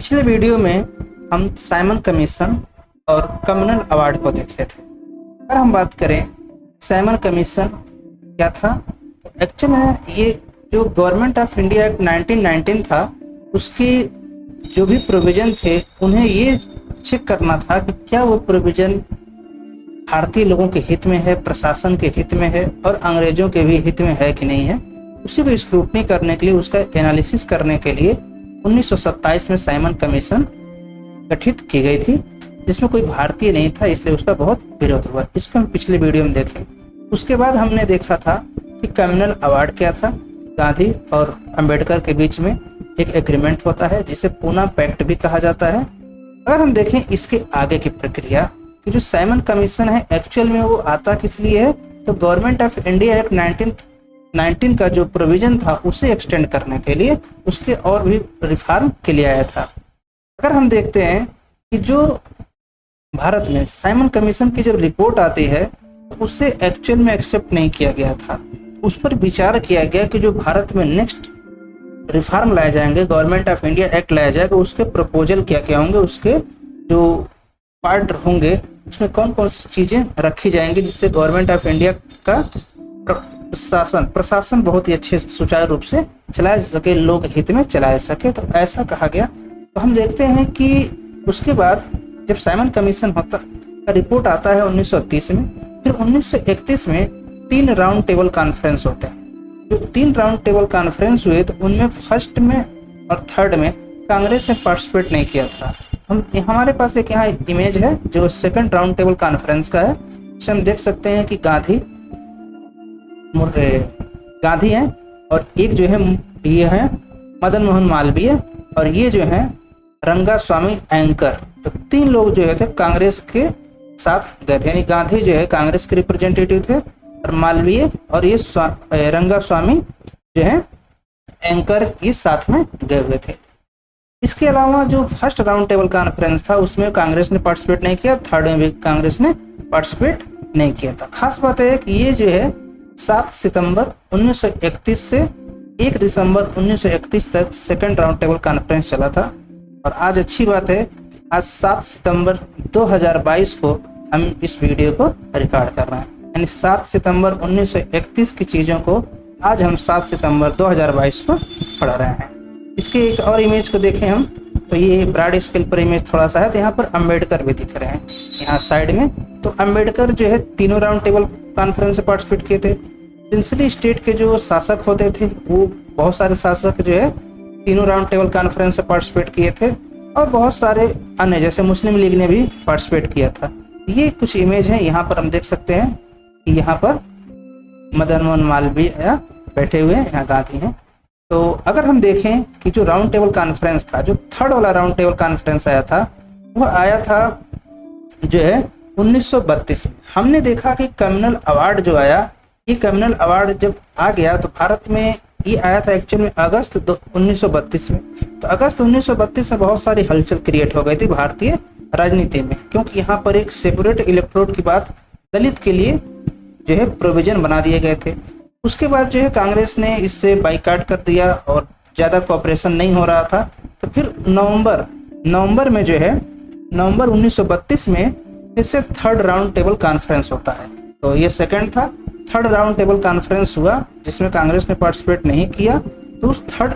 पिछले वीडियो में हम साइमन कमीशन और कम्युनल अवार्ड को देखे थे। अगर हम बात करें साइमन कमीशन क्या था, तो एक्चुअल में ये जो गवर्नमेंट ऑफ इंडिया एक्ट 1919 था, उसके जो भी प्रोविजन थे उन्हें ये चेक करना था कि क्या वो प्रोविजन भारतीय लोगों के हित में है, प्रशासन के हित में है और अंग्रेजों के भी हित में है कि नहीं है। उसी को स्क्रूटनी करने के लिए, उसका एनालिसिस करने के लिए 1927 में साइमन कमीशन गठित की गई थी, जिसमें कोई भारतीय नहीं था, इसलिए उसका बहुत विरोध हुआ। इसको हम पिछले वीडियो में देखें। उसके बाद हमने देखा था कि कम्युनल अवार्ड क्या था। गांधी और अंबेडकर के बीच में एक एग्रीमेंट होता है जिसे पूना पैक्ट भी कहा जाता है। अगर हम देखें इसके आगे की प्रक्रिया कि जो साइमन कमीशन है एक्चुअल में वो आता किस लिए है, तो गवर्नमेंट ऑफ इंडिया एक्ट 1919 का जो प्रोविजन था उसे एक्सटेंड करने के लिए, उसके और भी रिफॉर्म के लिए आया था। अगर हम देखते हैं कि जो भारत में साइमन कमीशन की जब रिपोर्ट आती है तो उसे एक्चुअल में एक्सेप्ट नहीं किया गया था। उस पर विचार किया गया कि जो भारत में नेक्स्ट रिफॉर्म लाए जाएंगे, गवर्नमेंट ऑफ इंडिया एक्ट लाया जाएगा, उसके प्रपोजल क्या क्या होंगे, उसके जो पार्ट होंगे उसमें कौन कौन सी चीज़ें रखी जाएंगी जिससे गवर्नमेंट ऑफ इंडिया का प्रशासन बहुत ही अच्छे सुचारू रूप से चलाया सके, लोग हित में चलाया सके। तो ऐसा कहा गया। तो हम देखते हैं कि उसके बाद जब साइमन कमीशन का रिपोर्ट आता है 1930 में, फिर 1931 में 3 राउंड टेबल कॉन्फ्रेंस होते हैं। जो 3 राउंड टेबल कॉन्फ्रेंस हुए तो उनमें फर्स्ट में और थर्ड में कांग्रेस ने पार्टिसिपेट नहीं किया था। हमारे पास एक यहाँ इमेज है जो सेकंड राउंड टेबल कॉन्फ्रेंस का है। इसमें हम देख सकते हैं कि गांधी हैं और एक जो है ये है मदन मोहन मालवीय और ये जो है रंगास्वामी एंकर। तो 3 लोग जो है थे कांग्रेस के साथ गए थे, यानी गांधी जो है कांग्रेस के रिप्रेजेंटेटिव थे और मालवीय और ये रंगास्वामी जो है एंकर ये साथ में गए हुए थे। इसके अलावा जो फर्स्ट राउंड टेबल कॉन्फ्रेंस था उसमें कांग्रेस ने पार्टिसिपेट नहीं किया, थर्ड में भी कांग्रेस ने पार्टिसिपेट नहीं किया था। खास बात है कि ये जो है 7 सितंबर 1931 से 1 दिसंबर 1931 तक सेकंड राउंड टेबल कॉन्फ्रेंस चला था। और आज अच्छी बात है कि आज 7 सितंबर 2022 को हम इस वीडियो को रिकॉर्ड कर रहे हैं, यानी 7 सितंबर 1931 की चीज़ों को आज हम 7 सितंबर 2022 को पढ़ रहे हैं। इसके एक और इमेज को देखें हम, तो ये ब्रॉड स्केल पर इमेज थोड़ा सा है। तो यहाँ पर अंबेडकर भी दिख रहे हैं यहाँ साइड में। तो अंबेडकर जो है 3 राउंड टेबल कॉन्फ्रेंस से पार्टिसिपेट किए थे। प्रिंसली स्टेट के जो शासक होते थे वो बहुत सारे शासक जो है 3 राउंड टेबल कॉन्फ्रेंस से पार्टिसिपेट किए थे और बहुत सारे अन्य जैसे मुस्लिम लीग ने भी पार्टिसिपेट किया था। ये कुछ इमेज है, यहाँ पर हम देख सकते हैं कि यहाँ पर मदन मोहन मालवीय बैठे हुए हैं, यहाँ गांधी हैं। तो अगर हम देखें कि जो राउंड टेबल कॉन्फ्रेंस था, जो थर्ड वाला राउंड टेबल कॉन्फ्रेंस आया था, वो आया था जो है 1932 में। हमने देखा कि कम्युनल अवार्ड जो आया, ये कम्युनल अवार्ड जब आ गया तो भारत में ये आया था एक्चुअल में अगस्त 1932 में। तो अगस्त 1932 में बहुत सारी हलचल क्रिएट हो गई थी भारतीय राजनीति में, क्योंकि यहाँ पर एक सेपरेट इलेक्टोरेट की बात दलित के लिए जो है प्रोविजन बना दिए गए थे। उसके बाद जो है कांग्रेस ने इससे बाइकाट कर दिया और ज़्यादा कोऑपरेशन नहीं हो रहा था। तो फिर नवंबर में जो है नवंबर 1932 में फिर से थर्ड राउंड टेबल कॉन्फ्रेंस होता है। तो ये सेकंड था, थर्ड राउंड टेबल कॉन्फ्रेंस हुआ जिसमें कांग्रेस ने पार्टिसिपेट नहीं किया। तो उस थर्ड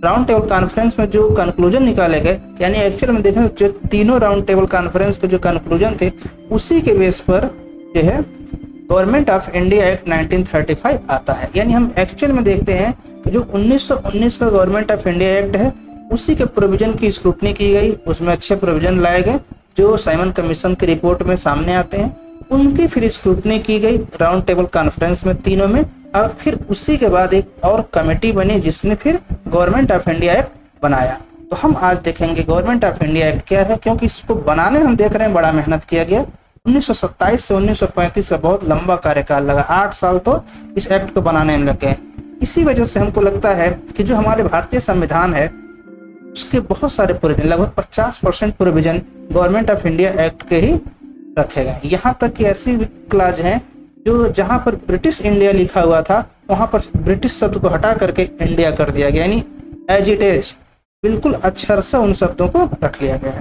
राउंड टेबल कॉन्फ्रेंस में जो कंक्लूजन निकाले गए, यानी एक्चुअल में देखें तो जो 3 राउंड टेबल कॉन्फ्रेंस के जो कंक्लूजन थे उसी के बेस पर जो है गवर्नमेंट ऑफ इंडिया एक्ट 1935 आता है। यानी हम एक्चुअल में देखते हैं कि जो 1919 का गवर्नमेंट ऑफ इंडिया एक्ट है उसी के प्रोविजन की स्क्रूटनी की गई, उसमें अच्छे प्रोविजन लाए गए जो साइमन कमीशन की रिपोर्ट में सामने आते हैं, उनकी फिर स्क्रूटनी की गई राउंड टेबल कॉन्फ्रेंस में तीनों में। और फिर उसी के बाद एक और कमेटी बनी जिसने फिर गवर्नमेंट ऑफ इंडिया एक्ट बनाया। तो हम आज देखेंगे गवर्नमेंट ऑफ इंडिया एक्ट क्या है, क्योंकि इसको बनाने में हम देख रहे हैं बड़ा मेहनत किया गया। 1927 से 1935 का बहुत लंबा कार्यकाल लगा, 8 साल तो इस एक्ट को बनाने में लग गए। इसी वजह से हमको लगता है कि जो हमारे भारतीय संविधान है उसके बहुत सारे प्रोविजन, लगभग 50% provision government of India act के ही रखे गए। यहाँ तक कि ऐसी भी क्लाज हैं जो जहाँ पर ब्रिटिश इंडिया लिखा हुआ था वहाँ पर ब्रिटिश शब्द को हटा करके इंडिया कर दिया गया, यानी एज इट इज बिल्कुल अक्षर से उन शब्दों को रख लिया गया है।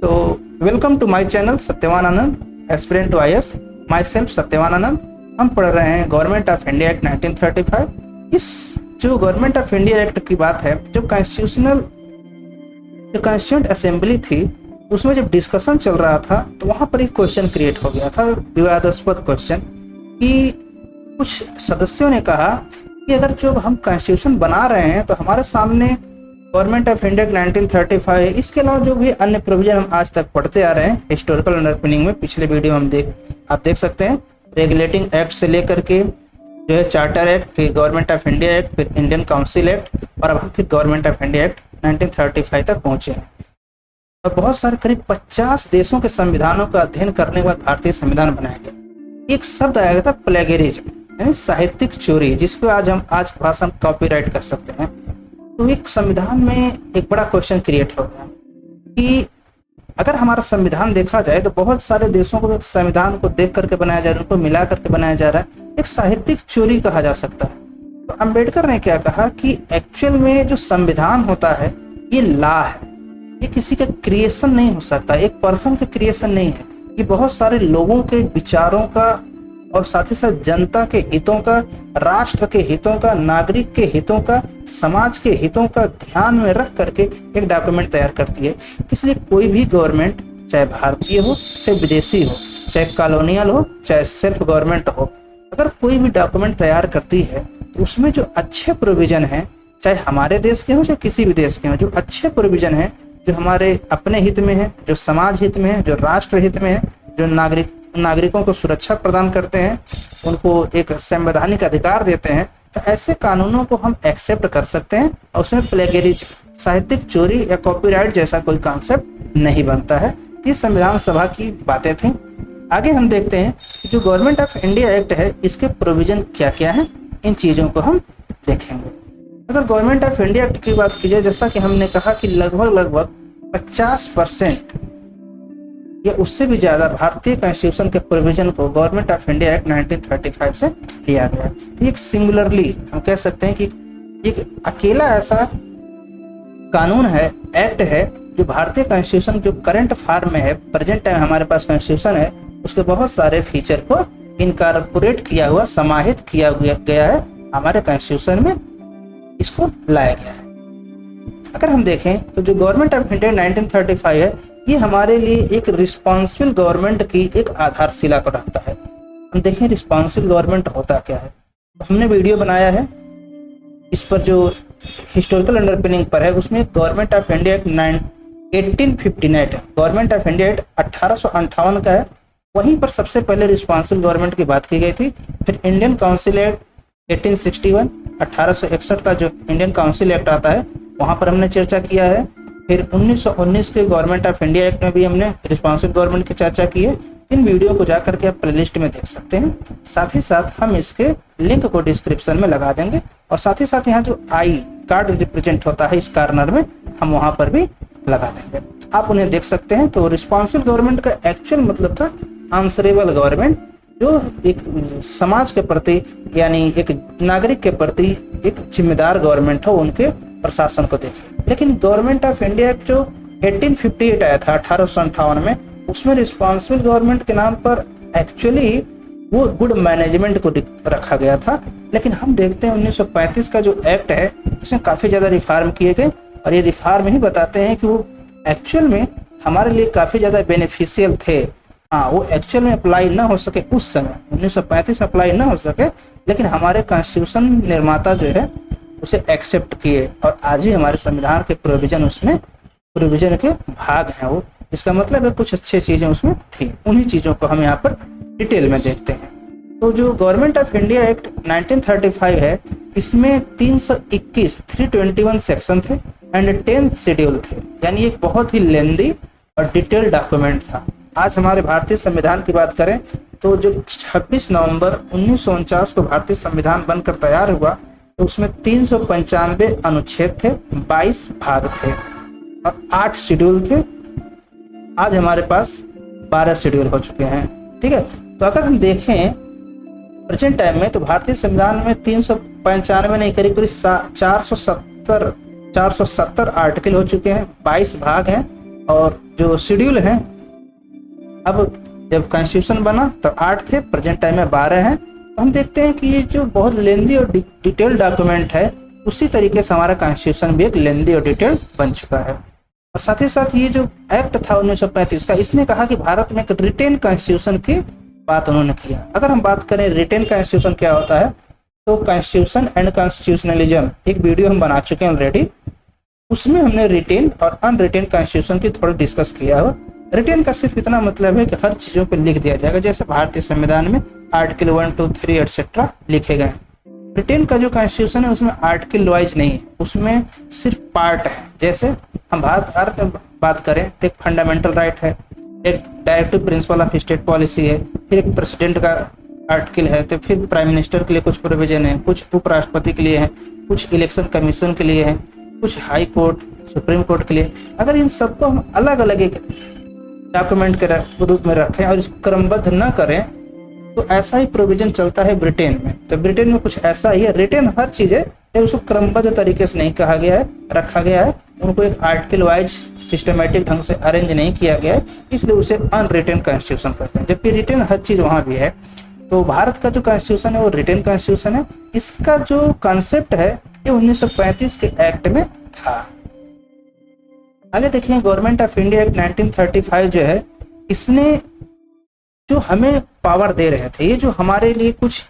तो welcome to my channel Satyavan Anand, aspirant to IAS. Myself Satyavan Anand. हम पढ़ रहे हैं गवर्नमेंट ऑफ इंडिया एक्ट 1935। इस जो गवर्नमेंट ऑफ इंडिया एक्ट की बात है, जो कॉन्स्टिट्यूंट असेंबली थी, उसमें जब डिस्कशन चल रहा था तो वहाँ पर एक क्वेश्चन क्रिएट हो गया था, विवादास्पद क्वेश्चन, कि कुछ सदस्यों ने कहा कि अगर जो हम कॉन्स्टिट्यूशन बना रहे हैं तो हमारे सामने गवर्नमेंट ऑफ इंडिया 1935 है, इसके अलावा जो भी अन्य प्रोविजन हम आज तक पढ़ते आ रहे हैं हिस्टोरिकल अंडरपिनिंग में, पिछले वीडियो में आप देख सकते हैं, रेगुलेटिंग एक्ट से लेकर के जो है चार्टर एक्ट, फिर गवर्नमेंट ऑफ इंडिया एक्ट, फिर इंडियन काउंसिल एक्ट, और अब हम फिर गवर्नमेंट ऑफ इंडिया एक्ट 1935 तक पहुंचे हैं। और बहुत सारे करीब 50 देशों के संविधानों का अध्ययन करने के बाद भारतीय संविधान बनाया गया। एक शब्द आया था प्लेगरिज्म, यानी साहित्यिक चोरी, जिसको आज की भाषा में कॉपीराइट कर सकते हैं। तो एक संविधान में एक बड़ा क्वेश्चन क्रिएट हो गया कि अगर हमारा संविधान देखा जाए तो बहुत सारे देशों को संविधान को देख करके बनाया जा रहा है, उनको मिला करके बनाया जा रहा है, एक साहित्यिक चोरी कहा जा सकता है। तो अम्बेडकर ने क्या कहा कि एक्चुअल में जो संविधान होता है ये लॉ है, ये किसी का क्रिएशन नहीं हो सकता, एक पर्सन का क्रिएशन नहीं है, ये बहुत सारे लोगों के विचारों का और साथ ही साथ जनता के हितों का, राष्ट्र के हितों का, नागरिक के हितों का, समाज के हितों का ध्यान में रख करके एक डॉक्यूमेंट तैयार करती है। इसलिए कोई भी गवर्नमेंट, चाहे भारतीय हो, चाहे विदेशी हो, चाहे कॉलोनियल हो, चाहे सेल्फ गवर्नमेंट हो, अगर कोई भी डॉक्यूमेंट तैयार करती है तो उसमें जो अच्छे प्रोविजन हैं, चाहे हमारे देश के हो चाहे किसी भी देश के हो, जो अच्छे प्रोविजन हैं, जो हमारे अपने हित में है, जो समाज हित में है, जो राष्ट्र हित में है, जो नागरिकों को सुरक्षा प्रदान करते हैं, उनको एक संवैधानिक अधिकार देते हैं, तो ऐसे कानूनों को हम एक्सेप्ट कर सकते हैं और उसमें प्लेगरिज्म, साहित्यिक चोरी या कॉपीराइट जैसा कोई कॉन्सेप्ट नहीं बनता है। ये संविधान सभा की बातें थी। आगे हम देखते हैं कि जो गवर्नमेंट ऑफ इंडिया एक्ट है, इसके प्रोविजन क्या क्या है, इन चीज़ों को हम देखेंगे। अगर गवर्नमेंट ऑफ इंडिया एक्ट की बात की जाए, जैसा कि हमने कहा कि लगभग 50% या उससे भी ज़्यादा भारतीय कॉन्स्टिट्यूशन के प्रोविजन को गवर्नमेंट ऑफ इंडिया एक्ट 1935 से लिया गया। तो एक सिंगुलरली हम कह सकते हैं कि एक अकेला ऐसा कानून है, एक्ट है, जो भारतीय कॉन्स्टिट्यूशन जो करंट फॉर्म में है, प्रेजेंट टाइम हमारे पास कॉन्स्टिट्यूशन है, उसके बहुत सारे फीचर को इनकॉर्पोरेट किया हुआ, समाहित किया गया है हमारे कॉन्स्टिट्यूशन में, इसको लाया गया है। अगर हम देखें तो जो गवर्नमेंट ऑफ इंडिया 1935 है, ये हमारे लिए एक रिस्पॉन्सिबल गवर्नमेंट की एक आधारशिला को रखता है। हम देखें रिस्पॉन्सिबल गवर्नमेंट होता क्या है। हमने वीडियो बनाया है इस पर, जो हिस्टोरिकल अंडरपिनिंग पर है, उसमें गवर्नमेंट ऑफ इंडिया एक्ट 1859 है, गवर्नमेंट ऑफ इंडिया एक्ट 1858 का है। वहीं पर सबसे पहले रिस्पॉन्सिबल गवर्नमेंट की बात की गई थी। फिर इंडियन काउंसिल एक्ट 1861, 1861 का जो इंडियन काउंसिल एक्ट आता है, वहाँ पर हमने चर्चा किया है। फिर 1919 के गवर्नमेंट ऑफ इंडिया एक्ट में भी हमने रिस्पॉन्सिबल गवर्नमेंट की चर्चा की है। इन वीडियो को जाकर के आप प्लेलिस्ट में देख सकते हैं। साथ ही साथ हम इसके लिंक को डिस्क्रिप्शन में लगा देंगे, और साथ ही साथ यहाँ जो आई कार्ड रिप्रेजेंट होता है इस कॉर्नर में, हम वहाँ पर भी लगा देंगे, आप उन्हें देख सकते हैं। तो रिस्पॉन्सिबल गवर्नमेंट का एक्चुअल मतलब था आंसरेबल गवर्नमेंट, जो एक समाज के प्रति यानी एक नागरिक के प्रति एक जिम्मेदार गवर्नमेंट हो, उनके प्रशासन को देखे। लेकिन गवर्नमेंट ऑफ इंडिया जो 1858 आया था 1858 में, उसमें रिस्पॉन्सिबल गवर्नमेंट के नाम पर एक्चुअली वो गुड मैनेजमेंट को रखा गया था। लेकिन हम देखते हैं 1935 का जो एक्ट है, इसमें काफ़ी ज़्यादा रिफॉर्म किए गए, और ये रिफॉर्म ही बताते हैं कि वो एक्चुअल में हमारे लिए काफ़ी ज़्यादा बेनिफिशियल थे। हाँ, वो एक्चुअल में अप्लाई ना हो सके उस समय, 1935 में अप्लाई ना हो सके, लेकिन हमारे कॉन्स्टिट्यूशन निर्माता जो है उसे एक्सेप्ट किए, और आज भी हमारे संविधान के प्रोविजन उसमें प्रोविजन के भाग हैं वो। इसका मतलब है कुछ अच्छी चीज़ें उसमें थी। उन्हीं चीज़ों को हम यहाँ पर डिटेल में देखते हैं। तो जो गवर्नमेंट ऑफ इंडिया एक्ट 1935 है, इसमें 321 सेक्शन थे एंड 10 शेड्यूल थे, यानी एक बहुत ही लेंदी और डिटेल डॉक्यूमेंट था। आज हमारे भारतीय संविधान की बात करें तो जो 26 नवंबर 1949 को भारतीय संविधान बनकर तैयार हुआ, तो उसमें 395 अनुच्छेद थे, 22 भाग थे और 8 शेड्यूल थे। आज हमारे पास 12 शेड्यूल हो चुके हैं। ठीक है, तो अगर हम देखें प्रेजेंट टाइम में, तो भारतीय संविधान में 395 नहीं, करीब 470 470 आर्टिकल हो चुके हैं, 22 भाग हैं, और जो शेड्यूल हैं, अब जब कॉन्स्टिट्यूशन बना तब 8 थे, प्रेजेंट टाइम में 12 हैं। तो हम देखते हैं कि ये जो बहुत लेंदी और डिटेल डॉक्यूमेंट है, उसी तरीके से हमारा कॉन्स्टिट्यूशन भी एक लेंदी और डिटेल बन चुका है। और साथ ही साथ ये जो एक्ट था 1935 का, इसने कहा कि भारत में एक रिटेन कॉन्स्टिट्यूशन की बात उन्होंने किया। अगर हम बात करें रिटेन कॉन्स्टिट्यूशन क्या होता है, तो कॉन्स्टिट्यूशन एंड कॉन्स्टिट्यूशनलिज्म एक वीडियो हम बना चुके हैं ऑलरेडी, उसमें हमने रिटेन और अनरिटेन कॉन्स्टिट्यूशन की थोड़ा डिस्कस किया हो। रिटेन का सिर्फ इतना मतलब है कि हर चीज़ों को लिख दिया जाएगा, जैसे भारतीय संविधान में आर्टिकल 1, 2, 3 एटसेट्रा लिखे गए हैं। रिटेन का जो कॉन्स्टिट्यूशन है उसमें आर्टिकल वाइज नहीं है, उसमें सिर्फ पार्ट है। जैसे हम बात करें तो एक फंडामेंटल राइट है, एक directive principle of state policy है, फिर एक प्रेसिडेंट का आर्टिकल है, तो फिर प्राइम मिनिस्टर के लिए कुछ प्रोविजन है, कुछ उपराष्ट्रपति के लिए है, कुछ इलेक्शन कमीशन के लिए है, कुछ हाई कोर्ट, सुप्रीम कोर्ट के लिए। अगर इन सबको हम अलग अलग एक डॉक्यूमेंट के रूप में रखें और इसको क्रमबद्ध न करें, तो ऐसा ही प्रोविजन चलता है ब्रिटेन में। तो ब्रिटेन में कुछ ऐसा ही है, रिटेन हर चीज़ है, उसको क्रमबद्ध तरीके से नहीं कहा गया है, रखा गया है, उनको एक आर्टिकल वाइज सिस्टमेटिक ढंग से अरेंज नहीं किया गया है, इसलिए उसे अनरिटेन कॉन्स्टिट्यूशन कहते हैं। जबकि रिटेन हर चीज़ वहाँ भी है। तो भारत का जो कॉन्स्टिट्यूशन है वो रिटेन कॉन्स्टिट्यूशन है। इसका जो कॉन्सेप्ट है ये 1935 के एक्ट में था। आगे देखिए, गवर्नमेंट ऑफ इंडिया एक्ट 1935 जो है, इसने जो हमें पावर दे रहे थे, ये जो हमारे लिए कुछ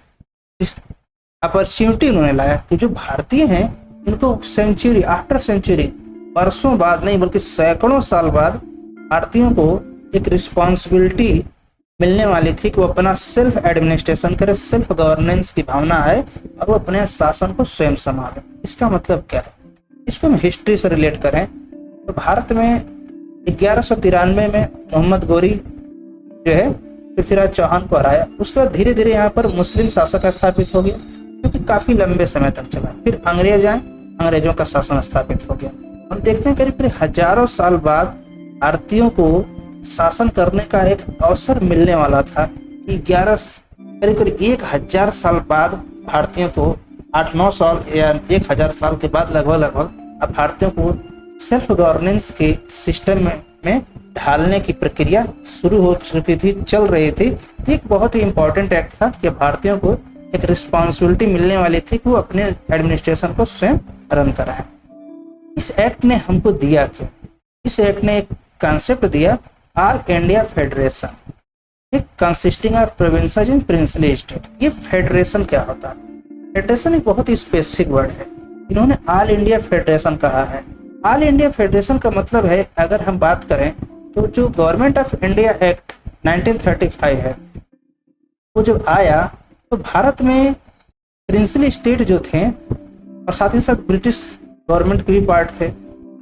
अपॉर्चुनिटी उन्होंने लाया कि जो भारतीय हैं इनको सेंचुरी आफ्टर सेंचुरी, वर्षों बाद नहीं बल्कि सैकड़ों साल बाद भारतीयों को एक रिस्पॉन्सिबिलिटी मिलने वाली थी कि वो अपना सेल्फ एडमिनिस्ट्रेशन करे, सेल्फ गवर्नेंस की भावना है और वो अपने शासन को स्वयं संभाले। इसका मतलब क्या है, इसको हम हिस्ट्री से रिलेट करें तो भारत में 1193 में मोहम्मद गोरी जो है पृथ्वीराज चौहान को हराया। उसके बाद धीरे धीरे यहाँ पर मुस्लिम शासक स्थापित हो गया, जो कि काफी लंबे समय तक चला। फिर अंग्रेज आए, अंग्रेजों का शासन स्थापित हो गया। हम देखते हैं करीब हजारों साल बाद भारतीयों को शासन करने का एक अवसर मिलने वाला था कि करीब 1000 साल बाद भारतीयों को 8-9 साल या 1000 साल के बाद लगभग अब भारतीयों को सेल्फ गवर्नेंस के सिस्टम में ढालने की प्रक्रिया शुरू हो चुकी थी, चल रही थी। एक बहुत ही इंपॉर्टेंट एक्ट था कि भारतीयों को एक रिस्पॉन्सिबिलिटी मिलने वाली थी कि वो अपने एडमिनिस्ट्रेशन को स्वयं रन कराएं। इस एक्ट ने हमको दिया क्या? इस एक्ट ने एक कॉन्सेप्ट दिया, ऑल इंडिया फेडरेशन, एक consisting of provinces in princely state. ये फेडरेशन क्या होता है? फेडरेशन एक बहुत ही स्पेसिफिक वर्ड है, इन्होंने ऑल इंडिया फेडरेशन कहा है। ऑल इंडिया फेडरेशन का मतलब है, अगर हम बात करें तो जो गवर्नमेंट ऑफ इंडिया एक्ट 1935 है, वो जब आया तो भारत में प्रिंसली स्टेट जो थे और साथ ही साथ ब्रिटिश गवर्नमेंट के भी पार्ट थे।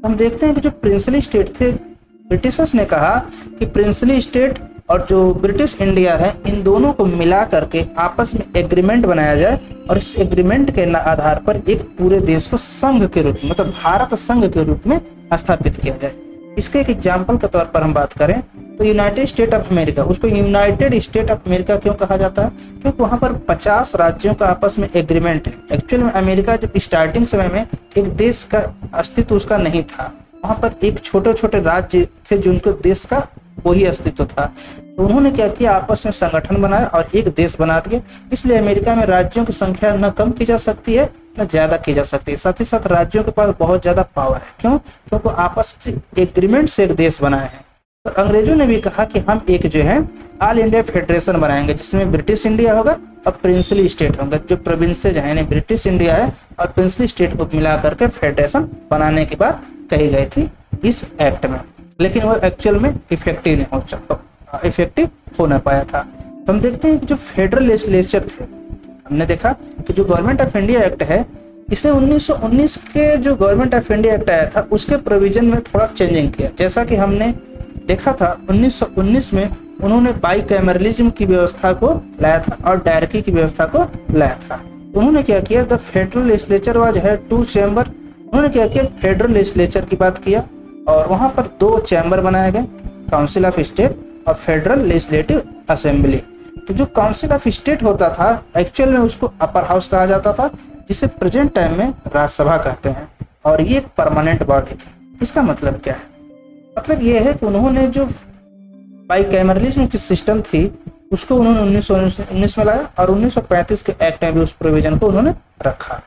हम देखते हैं कि जो प्रिंसली स्टेट थे, ब्रिटिशर्स ने कहा कि प्रिंसली स्टेट और जो ब्रिटिश इंडिया है, इन दोनों को मिला करके आपस में एग्रीमेंट बनाया जाए और इस एग्रीमेंट के आधार पर एक पूरे देश को संघ के रूप में, मतलब भारत संघ के रूप में स्थापित किया जाए। इसके एक एग्जाम्पल के तौर पर हम बात करें तो यूनाइटेड स्टेट ऑफ अमेरिका, उसको यूनाइटेड स्टेट ऑफ अमेरिका क्यों कहा जाता है? क्योंकि वहाँ पर 50 राज्यों का आपस में एग्रीमेंट है। एक्चुअल में अमेरिका जब स्टार्टिंग समय में एक देश का अस्तित्व उसका नहीं था, वहाँ पर एक छोटे छोटे राज्य थे जिनको देश का वही अस्तित्व था। तो उन्होंने क्या किया, आपस में संगठन बनाया और एक देश बना दिया। इसलिए अमेरिका में राज्यों की संख्या न कम की जा सकती है न ज्यादा की जा सकती है। साथ ही साथ राज्यों के पास बहुत ज्यादा पावर है। क्यों? क्योंकि आपस के एग्रीमेंट से एक देश बनाए हैं। तो अंग्रेजों ने भी कहा कि हम एक जो है ऑल इंडिया फेडरेशन बनाएंगे, जिसमें ब्रिटिश इंडिया होगा और प्रिंसली स्टेट होंगे। जो प्रोविंसेज हैं, यानी ब्रिटिश इंडिया है और प्रिंसली स्टेट को मिला करके फेडरेशन बनाने की बात कही गई थी इस एक्ट में, लेकिन वो एक्चुअल में इफेक्टिव हो न पाया था। तो हम देखते हैं कि जो फेडरल लेजिस्लेचर थे, हमने देखा कि जो गवर्नमेंट ऑफ इंडिया एक्ट है, इसने 1919 के जो गवर्नमेंट ऑफ इंडिया एक्ट आया था उसके प्रोविजन में थोड़ा चेंजिंग किया। जैसा कि हमने देखा था 1919 में उन्होंने बाइकैमरलिज्म की व्यवस्था को लाया था और डायरकी की व्यवस्था को लाया था। उन्होंने क्या किया, the federal legislature was had 2 chamber. उन्होंने क्या किया, फेडरल लेजिस्लेचर की बात किया और वहां पर 2 चैम्बर बनाए गए, काउंसिल ऑफ स्टेट और फेडरल लेजिस्लेटिव असेंबली। तो जो काउंसिल ऑफ स्टेट होता था, एक्चुअल में उसको अपर हाउस कहा जाता था, जिसे प्रेजेंट टाइम में राज्यसभा कहते हैं। और ये एक परमानेंट बॉडी थी। इसका मतलब क्या है? मतलब ये है कि उन्होंने जो बाइकैमरलिज्म की सिस्टम थी उसको उन्होंने 1919 में लाया और 1935 के एक्ट में भी उस प्रोविजन को उन्होंने रखा।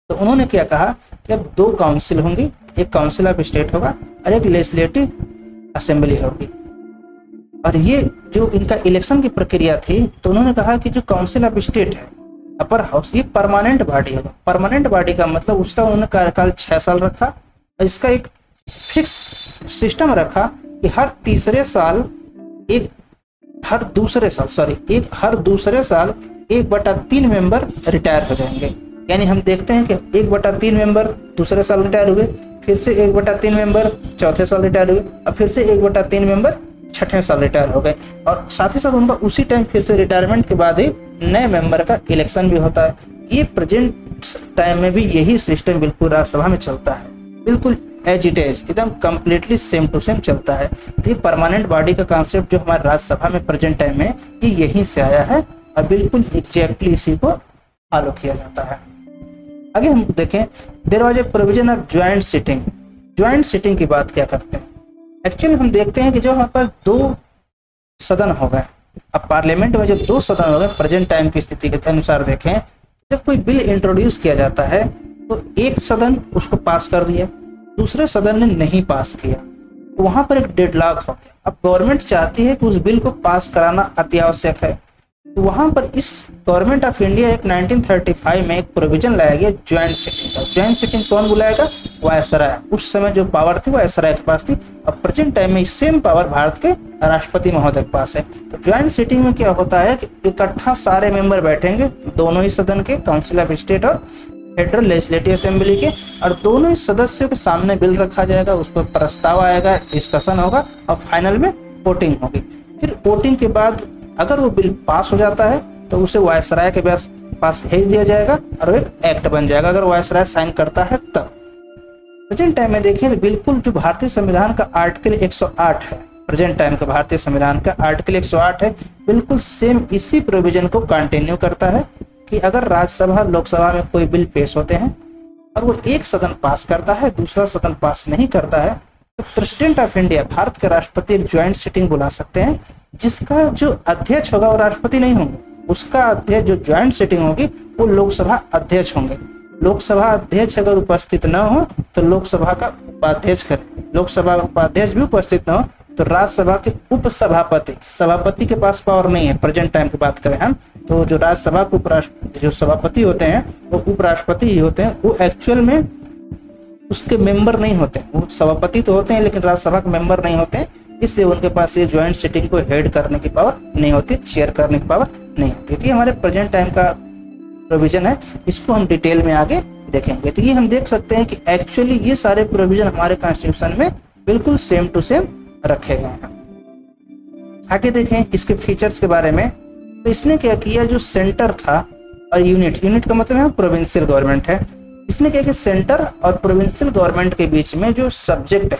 तो उन्होंने क्या कहा कि अब 2 काउंसिल होंगी, एक काउंसिल ऑफ स्टेट होगा और एक लेजिस्लेटिव असेंबली होगी। और ये जो इनका इलेक्शन की प्रक्रिया थी, तो उन्होंने कहा कि जो काउंसिल ऑफ स्टेट है, अपर हाउस, ये परमानेंट बॉडी होगा। परमानेंट बॉडी का मतलब उसका उन्होंने कार्यकाल 6 साल रखा और इसका एक फिक्स सिस्टम रखा कि हर दूसरे साल 1/3 मेंबर रिटायर हो जाएंगे। यानी हम देखते हैं कि 1/3 मेंबर दूसरे साल रिटायर हुए, फिर से 1/3 मेंबर चौथे साल रिटायर हुए और फिर से 1/3 मेंबर छठे साल रिटायर हो गए। और साथ ही साथ उनका उसी टाइम फिर से रिटायरमेंट के बाद ही नए मेंबर का इलेक्शन भी होता है। ये प्रेजेंट टाइम में भी यही सिस्टम बिल्कुल राज्यसभा में चलता है, बिल्कुल एज इट इज, एकदम कंप्लीटली सेम टू सेम चलता है। तो ये परमानेंट बॉडी का कॉन्सेप्ट जो हमारे राज्यसभा में प्रेजेंट टाइम में ये यहीं से आया है और बिल्कुल एग्जैक्टली इसी को फॉलो किया जाता है। आगे हम देखें, there was a provision of joint sitting. Joint sitting की बात क्या करते हैं? एक्चुअली हम देखते हैं कि जो हमारे पास 2 सदन हो गए, अब पार्लियामेंट में जब 2 सदन हो गए, प्रेजेंट टाइम की स्थिति के अनुसार देखें, जब कोई बिल इंट्रोड्यूस किया जाता है तो एक सदन उसको पास कर दिया, दूसरे सदन ने नहीं पास किया, तो वहां पर एक डेडलॉक हो गया। अब गवर्नमेंट चाहती है कि उस बिल को पास कराना अति आवश्यक है, तो वहां पर इस गवर्नमेंट ऑफ इंडिया एक 1935 में एक प्रोविजन लाया गया ज्वाइंट सिटिंग का। ज्वाइंट सिटिंग कौन बुलाएगा? वायसराय। उस समय जो पावर थी वायसराय के पास थी, अब प्रेजेंट टाइम में सेम पावर भारत के राष्ट्रपति महोदय के पास है। तो ज्वाइंट सिटिंग में क्या होता है कि इकट्ठा सारे मेंबर बैठेंगे, दोनों ही सदन के, काउंसिल ऑफ स्टेट और फेडरल लेजिस्लेटिव असेंबली के, और दोनों ही सदस्यों के सामने बिल रखा जाएगा, उस पर प्रस्ताव आएगा, डिस्कशन होगा और फाइनल में वोटिंग होगी। फिर वोटिंग के बाद अगर वो बिल पास हो जाता है तो उसे वायसराय के पास भेज दिया जाएगा और एक एक्ट बन जाएगा, अगर वायसराय साइन करता है तब। प्रेजेंट टाइम में देखें तो बिल्कुल जो भारतीय संविधान का आर्टिकल 108 है, प्रेजेंट टाइम का भारतीय संविधान का आर्टिकल 108 है, बिल्कुल सेम इसी प्रोविजन को कंटिन्यू करता है कि अगर राज्यसभा लोकसभा में कोई बिल पेश होते हैं और वो एक सदन पास करता है, दूसरा सदन पास नहीं करता है, तो प्रेसिडेंट ऑफ इंडिया, भारत के राष्ट्रपति, एक ज्वाइंट सिटिंग बुला सकते हैं, जिसका जो अध्यक्ष होगा वो राष्ट्रपति नहीं होंगे, उसका अध्यक्ष, जो ज्वाइंट सिटिंग होगी वो लोकसभा अध्यक्ष होंगे। लोकसभा अध्यक्ष अगर उपस्थित न हो तो लोकसभा का उपाध्यक्ष करेंगे, लोकसभा उपाध्यक्ष भी उपस्थित न हो तो राज्यसभा के उपसभापति, सभापति के पास पावर नहीं है। प्रेजेंट टाइम की बात करें हम तो जो राज्यसभा के जो सभापति होते हैं वो उपराष्ट्रपति ही होते हैं, वो एक्चुअल में उसके मेंबर नहीं होते, वो सभापति तो होते हैं लेकिन राज्यसभा के मेंबर नहीं होते, इसलिए उनके पास ये ज्वाइंट सिटिंग को हेड करने की पावर नहीं होती, चेयर करने की पावर नहीं होती। तो ये हमारे प्रेजेंट टाइम का प्रोविजन है, इसको हम डिटेल में आगे देखेंगे। तो ये हम देख सकते हैं कि एक्चुअली ये सारे प्रोविजन हमारे कॉन्स्टिट्यूशन में बिल्कुल सेम टू सेम रखे गए हैं। आगे देखें इसके फीचर्स के बारे में। तो इसने क्या किया, जो सेंटर था और यूनिट का मतलब है प्रोविंशियल गवर्नमेंट है, इसने क्या किया, सेंटर और प्रोविंशियल गवर्नमेंट के बीच में जो सब्जेक्ट है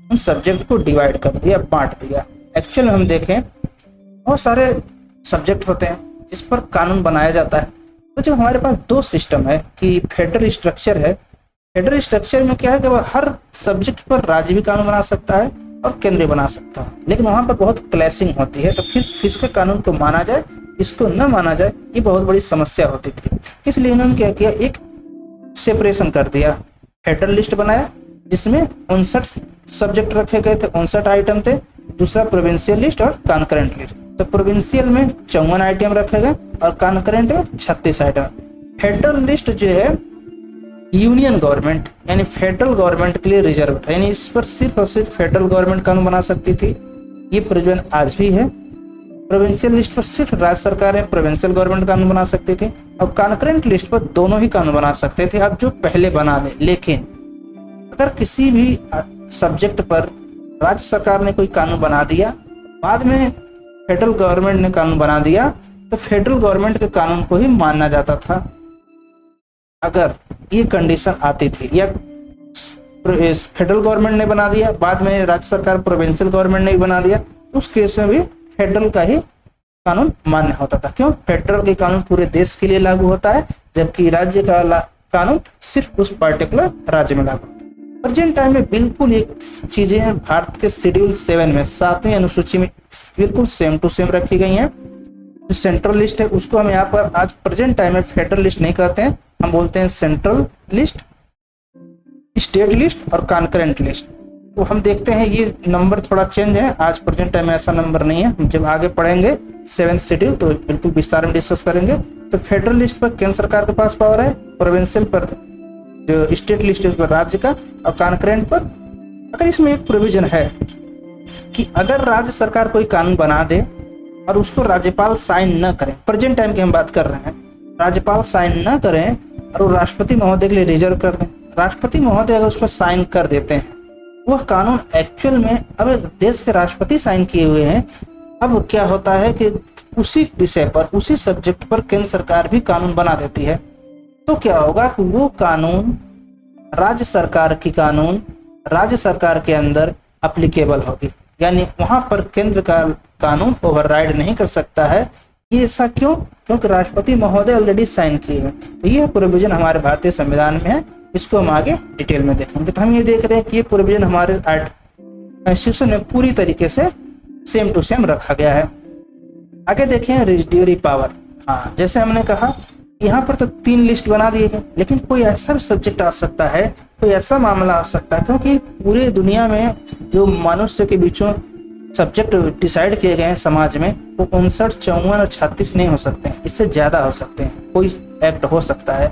उन सब्जेक्ट को डिवाइड कर दिया, बांट दिया। एक्चुअल हम देखें बहुत सारे सब्जेक्ट होते हैं जिस पर कानून बनाया जाता है। तो जब हमारे पास 2 सिस्टम है कि फेडरल स्ट्रक्चर है, फेडरल स्ट्रक्चर में क्या है कि वह हर सब्जेक्ट पर राज्य भी कानून बना सकता है और केंद्र बना सकता है, लेकिन वहां पर बहुत क्लैशिंग होती है, तो फिर किसके कानून को माना जाए, इसको न माना जाए, ये बहुत बड़ी समस्या होती थी। इसलिए इन्होंने क्या किया, एक सेपरेशन कर दिया, फेडरल लिस्ट बनाया जिसमें 59 सब्जेक्ट रखे गए थे, 59 आइटम थे। दूसरा प्रोविंशियल लिस्ट और कॉन्करेंट लिस्ट। तो प्रोविंशियल में 54 आइटम रखे गए और कॉन्करेंट में 36 आइटम। फेडरल लिस्ट जो है यूनियन गवर्नमेंट यानी फेडरल गवर्नमेंट के लिए रिजर्व था, यानी इस पर सिर्फ और सिर्फ फेडरल गवर्नमेंट कानून बना सकती थी। ये प्रोविजन आज भी है। प्रोविंशियल लिस्ट पर सिर्फ राज्य सरकारें, प्रोविंशियल गवर्नमेंट कानून बना सकती थी, और कॉन्करेंट लिस्ट पर दोनों ही कानून बना सकते थे, अब जो पहले बना ले। लेकिन अगर किसी भी सब्जेक्ट पर राज्य सरकार ने कोई कानून बना दिया, बाद में फेडरल गवर्नमेंट ने कानून बना दिया, तो फेडरल गवर्नमेंट के कानून को ही मानना जाता था। अगर ये कंडीशन आती थी, या फेडरल गवर्नमेंट ने बना दिया, बाद में राज्य सरकार, प्रोविंशियल गवर्नमेंट ने भी बना दिया, तो उस केस में भी फेडरल का ही कानून मान्य होता था। क्यों? फेडरल के कानून पूरे देश के लिए लागू होता है, जबकि राज्य का कानून सिर्फ उस पर्टिकुलर राज्य में लागू होता है। प्रेजेंट टाइम में बिल्कुल एक चीजें हैं भारत के शेड्यूल 7 में 7वीं अनुसूची में बिल्कुल सेम टू सेम रखी गई हैं। जो सेंट्रल लिस्ट है उसको हम यहाँ पर आज प्रेजेंट टाइम में फेडरल लिस्ट नहीं कहते हैं, हम बोलते हैं सेंट्रल लिस्ट, स्टेट लिस्ट और कॉन्करेंट लिस्ट। तो हम देखते हैं ये नंबर थोड़ा चेंज है, आज प्रेजेंट टाइम में ऐसा नंबर नहीं है। हम जब आगे पढ़ेंगे 7th शेड्यूल तो बिल्कुल विस्तार में डिस्कस करेंगे। तो फेडरल लिस्ट पर केंद्र सरकार के पास पावर है, प्रोविंशियल पर जो स्टेट लिस्ट है उस पर राज्य का, और कॉन्करेंट पर अगर इसमें एक प्रोविजन है कि अगर राज्य सरकार कोई कानून बना दे और उसको राज्यपाल साइन न करें, प्रेजेंट टाइम की हम बात कर रहे हैं, राज्यपाल साइन न करें और वो राष्ट्रपति महोदय के लिए रिजर्व कर दें, राष्ट्रपति महोदय अगर उस पर साइन कर देते हैं, वह कानून एक्चुअल में अब देश के राष्ट्रपति साइन किए हुए हैं। अब क्या होता है कि उसी विषय पर, उसी सब्जेक्ट पर केंद्र सरकार भी कानून बना देती है। तो क्या होगा कि वो कानून राज्य सरकार की कानून राज्य सरकार के अंदर अप्लीकेबल होगी, यानी वहां पर केंद्र का कानून ओवरराइड नहीं कर सकता है। ये ऐसा क्यों? क्योंकि राष्ट्रपति महोदय ऑलरेडी साइन किए हैं। तो यह प्रोविजन हमारे भारतीय संविधान में है, इसको हम आगे डिटेल में देखेंगे। तो हम ये देख रहे हैं कि ये प्रोविजन हमारे कॉन्स्टिट्यूशन में पूरी तरीके से सेम टू सेम रखा गया है। आगे देखें रेजिड्यूरी पावर। हाँ, जैसे हमने कहा यहाँ पर तो 3 लिस्ट बना दिए गए, लेकिन कोई ऐसा भी सब्जेक्ट आ सकता है, कोई ऐसा मामला आ सकता है, क्योंकि पूरे दुनिया में जो मनुष्य के बीचों सब्जेक्ट डिसाइड किए गए हैं समाज में, वो 59, 54 और 36 नहीं हो सकते हैं, इससे ज्यादा हो सकते हैं। कोई एक्ट हो सकता है,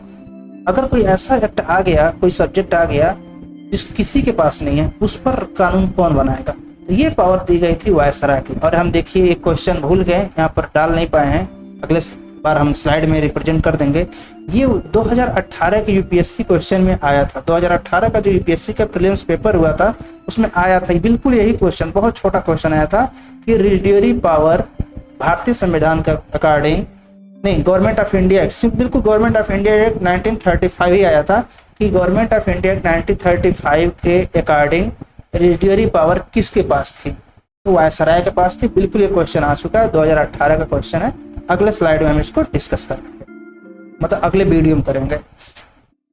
अगर कोई ऐसा एक्ट आ गया, कोई सब्जेक्ट आ गया जिस किसी के पास नहीं है, उस पर कानून कौन बनाएगा? तो ये पावर दी गई थी वायसराय की। और हम देखिए एक क्वेश्चन भूल गए, यहाँ पर डाल नहीं पाए हैं, अगले बार हम स्लाइड में रिप्रेजेंट कर देंगे। ये 2018 के यूपीएससी क्वेश्चन में आया था। 2018 का जो यूपीएससी का प्रीलिम्स पेपर हुआ था उसमें आया था बिल्कुल यही क्वेश्चन, बहुत छोटा क्वेश्चन आया था कि रेजिड्यूरी पावर भारतीय संविधान के अकॉर्डिंग, नहीं, गवर्नमेंट ऑफ इंडिया एक्ट, बिल्कुल गवर्नमेंट ऑफ इंडिया एक्ट 1935 ही आया था कि गवर्नमेंट ऑफ इंडिया एक्ट 1935 के अकॉर्डिंग रेजिड्यूरी पावर किसके पास थी? तो वायसराय के पास थी। बिल्कुल ये क्वेश्चन आ चुका है, 2018 का क्वेश्चन है। अगले स्लाइड में हम इसको डिस्कस करेंगे, मतलब अगले वीडियो में करेंगे।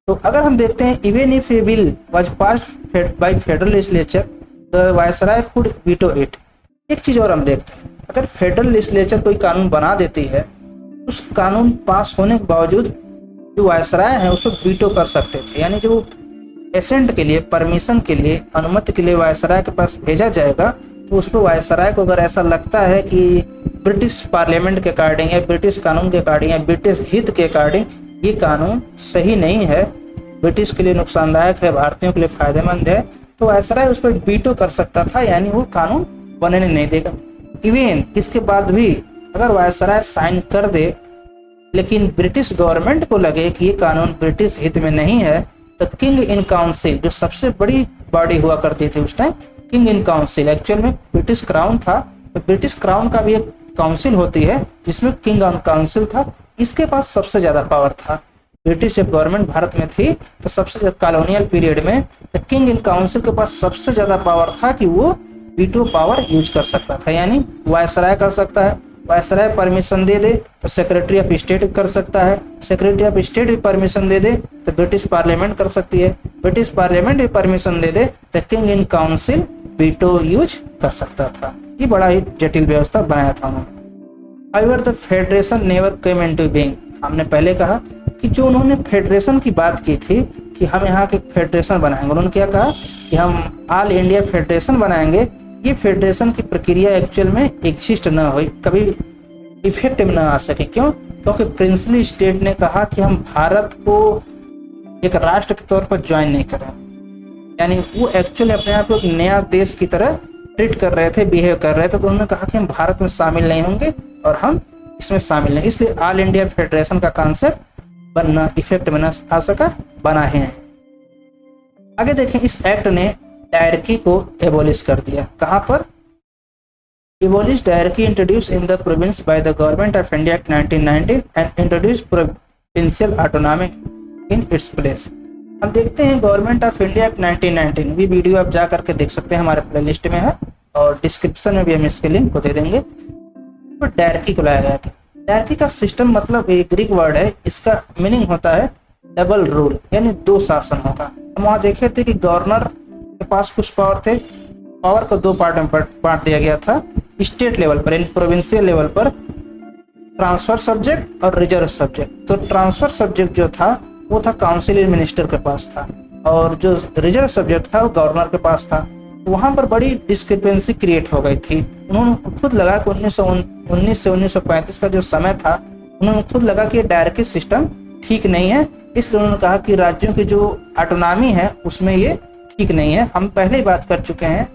तो अगर हम देखते हैं even if A bill was passed by federal legislature the viceroy could veto it. एक चीज और हम देखते हैं, अगर फेडरल लेजिस्लेचर कोई कानून बना देती है, उस कानून पास होने के बावजूद जो वायसराय है उसको वीटो कर सकते थे, यानी जो एसेंट के लिए, परमिशन के लिए, अनुमति के लिए वायसराय के पास भेजा जाएगा, तो उस पर वायसराय को अगर ऐसा लगता है कि ब्रिटिश पार्लियामेंट के अकॉर्डिंग या ब्रिटिश कानून के अकॉर्डिंग या ब्रिटिश हित के अकॉर्डिंग ये कानून सही नहीं है, ब्रिटिश के लिए नुकसानदायक है, भारतीयों के लिए फायदेमंद है, तो वायसराय उस पर वीटो कर सकता था, यानी वो कानून बनने नहीं देगा। इवन इसके बाद भी अगर वायसराय साइन कर दे, लेकिन ब्रिटिश गवर्नमेंट को लगे कि ये कानून ब्रिटिश हित में नहीं है, तो किंग इन काउंसिल, जो सबसे बड़ी बॉडी हुआ करती थी उस time, king in council, actual में ब्रिटिश क्राउन था, तो ब्रिटिश क्राउन का भी एक काउंसिल होती है जिसमें किंग ऑन काउंसिल था, इसके पास सबसे ज्यादा पावर था। ब्रिटिश जब गवर्नमेंट भारत में थी तो सबसे कॉलोनियल पीरियड में किंग इन काउंसिल के पास सबसे ज्यादा पावर था कि वो वीटो पावर यूज कर सकता था, यानी वायसराय कर सकता है। वायसराय परमिशन दे दे तो सेक्रेटरी ऑफ स्टेट कर सकता है, सेक्रेटरी ऑफ स्टेट भी परमिशन दे दे तो ब्रिटिश पार्लियामेंट कर सकती है, ब्रिटिश पार्लियामेंट भी परमिशन दे दे तो king in council veto use कर सकता था। ये बड़ा ही जटिल व्यवस्था बनाया था उन्होंने। However, the federation never came into being। हमने पहले कहा कि जो उन्होंने फेडरेशन की बात की थी कि हम यहाँ के फेडरेशन बनाएंगे, उन्होंने क्या कहा कि हम ऑल इंडिया फेडरेशन बनाएंगे। ये फेडरेशन की प्रक्रिया एक्चुअल में एग्जिस्ट न हुई, कभी इफेक्ट में न आ सके। क्यों? क्योंकि प्रिंसली स्टेट ने कहा कि हम भारत को एक राष्ट्र के तौर पर ज्वाइन नहीं करें, यानी वो एक्चुअली अपने आप को एक नया देश की तरह ट्रीट कर रहे थे, बिहेव कर रहे थे। तो उन्होंने कहा कि हम भारत में शामिल नहीं होंगे और हम इसमें शामिल नहीं, इसलिए ऑल इंडिया फेडरेशन का कॉन्सेप्ट बनना इफेक्ट में न आ सका, बना है। आगे देखें, इस एक्ट ने डायरकी को एबोलिश कर दिया। कहां पर? Abolish dyarchy introduce in the province by the government of India act 1919 and introduce provincial autonomy in its place. हम देखते हैं गवर्नमेंट ऑफ इंडिया एक्ट 1919, भी वीडियो आप जा करके देख सकते हैं, हमारे प्लेलिस्ट में है और डिस्क्रिप्शन में भी हम इसके लिंक को दे देंगे। तो डायरकी को लाया गया था। डायरकी का सिस्टम मतलब एक ग्रीक वर्ड है, इसका मीनिंग होता है डबल रूल यानी दो शासन होगा। हम वहाँ देखे थे कि गवर्नर के पास कुछ पावर थे, पावर को दो पार्ट में बांट दिया गया था, स्टेट लेवल पर यानी प्रोविंशियल लेवल पर ट्रांसफर सब्जेक्ट और रिजर्व सब्जेक्ट। तो ट्रांसफर सब्जेक्ट जो था वो था काउंसिल मिनिस्टर के पास था, और जो रिजर्व सब्जेक्ट था वो गवर्नर के पास था। वहां पर बड़ी डिस्क्रिपेंसी क्रिएट हो गई थी। उन्होंने खुद लगा कि 1919 से 1935 का जो समय था, उन्होंने खुद लगा कि डायरेक्ट सिस्टम ठीक नहीं है, इसलिए उन्होंने कहा कि राज्यों की जो ऑटोनॉमी है उसमें ये ठीक नहीं है। हम पहले ही बात कर चुके हैं,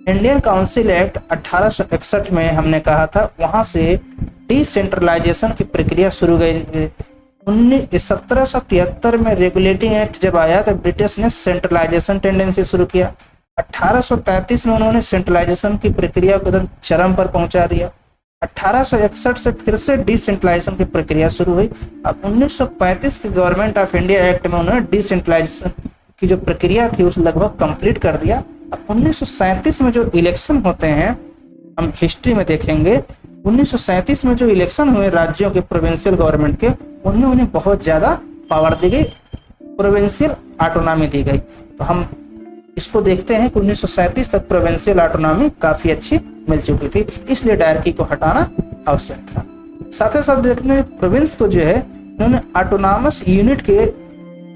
इंडियन काउंसिल एक्ट 1861 में हमने कहा था, वहां से डिसेंट्रलाइजेशन की प्रक्रिया शुरू गई। 1773 में रेगुलेटिंग एक्ट जब आया तो ब्रिटिश ने सेंट्रलाइजेशन टेंडेंसी शुरू किया। 1833 में उन्होंने सेंट्रलाइजेशन की प्रक्रिया को एकदम चरम पर पहुंचा दिया। 1861 से फिर से डिसेंट्रलाइजेशन की प्रक्रिया शुरू हुई। अब 1935 के गवर्नमेंट ऑफ इंडिया एक्ट में उन्होंने डिसेंट्रलाइजेशन की जो प्रक्रिया थी उसे लगभग कंप्लीट कर दिया। अब 1937 में जो इलेक्शन होते हैं, हम हिस्ट्री में देखेंगे, 1937 में जो इलेक्शन हुए राज्यों के प्रोविंशियल गवर्नमेंट के, उनमें उन्हें बहुत ज्यादा पावर दी गई, प्रोविंशियल ऑटोनॉमी दी गई। तो हम इसको देखते हैं कि 1937 तक प्रोविंशियल ऑटोनॉमी काफी अच्छी मिल चुकी थी, इसलिए डायरकी को हटाना आवश्यक था। साथ ही साथ देखते हैं प्रोविंस को जो है उन्होंने ऑटोनॉमस यूनिट के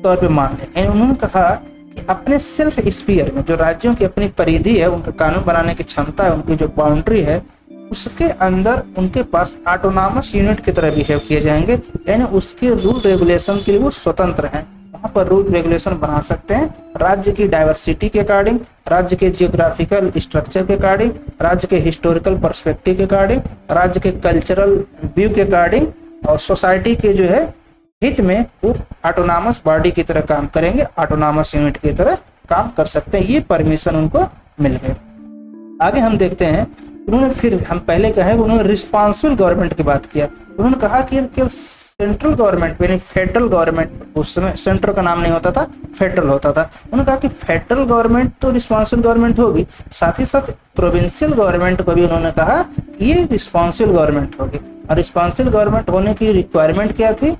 तौर पे मान लिया। उन्होंने कहा कि अपने सेल्फ स्फीयर में जो राज्यों की अपनी परिधि है, उनका कानून बनाने की क्षमता है, उनकी जो बाउंड्री है, उसके अंदर उनके पास ऑटोनॉमस यूनिट की तरह बिहेव किए जाएंगे, यानी उसके रूल रेगुलेशन के लिए वो स्वतंत्र हैं। वहाँ पर रूल रेगुलेशन बना सकते हैं राज्य की डाइवर्सिटी के अकॉर्डिंग, राज्य के जियोग्राफिकल स्ट्रक्चर के अकॉर्डिंग, राज्य के हिस्टोरिकल पर्सपेक्टिव के अकॉर्डिंग, राज्य के कल्चरल व्यू के अकॉर्डिंग, और सोसाइटी के जो है हित में वो ऑटोनॉमस बॉडी की तरह काम करेंगे, ऑटोनॉमस यूनिट की तरह काम कर सकते हैं। ये परमिशन उनको मिल गए। आगे हम देखते हैं, उन्होंने फिर हम पहले कहा है उन्होंने रिस्पॉन्सिबल गवर्नमेंट की बात किया। उन्होंने कहा कि केवल सेंट्रल गवर्नमेंट यानी फेडरल गवर्नमेंट, उस समय सेंट्रल का नाम नहीं होता था, फेडरल होता था। उन्होंने कहा कि फेडरल गवर्नमेंट तो रिस्पॉन्सिबल गवर्नमेंट होगी, साथ ही साथ प्रोविंशियल गवर्नमेंट को भी उन्होंने कहा ये रिस्पॉन्सिबल गवर्नमेंट होगी। और रिस्पॉन्सिबल गवर्नमेंट होने की रिक्वायरमेंट क्या थी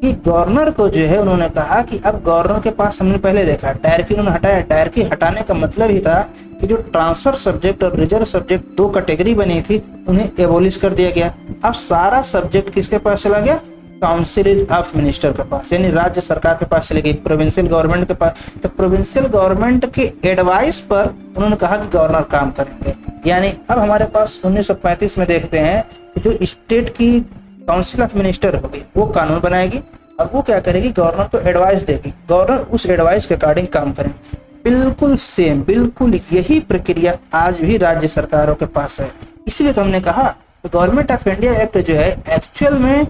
कि गवर्नर को जो है उन्होंने कहा कि अब गवर्नर के पास, हमने पहले देखा डायरेक्टली उन्होंने हटाया। डायरेक्टली हटाने का मतलब ही था कि जो ट्रांसफर सब्जेक्ट और रिजर्व सब्जेक्ट दो कैटेगरी बनी थी उन्हें एबोलिश कर दिया गया। अब सारा सब्जेक्ट किसके पास चला गया? काउंसिल ऑफ मिनिस्टर के पास, यानी राज्य सरकार के पास चली गई, प्रोविंशियल गवर्नमेंट के पास। तो प्रोविंशियल गवर्नमेंट के एडवाइस पर उन्होंने कहा कि गवर्नर काम करेंगे। यानी अब हमारे पास 1935 में देखते हैं कि जो स्टेट की काउंसिल ऑफ मिनिस्टर होगी वो कानून बनाएगी और वो क्या करेगी? गवर्नर को एडवाइस देगी, गवर्नर उस एडवाइस के अकॉर्डिंग काम करेंगे। बिल्कुल सेम, बिल्कुल यही प्रक्रिया आज भी राज्य सरकारों के पास है। इसलिए तो हमने कहा गवर्नमेंट ऑफ इंडिया एक्ट जो है एक्चुअल में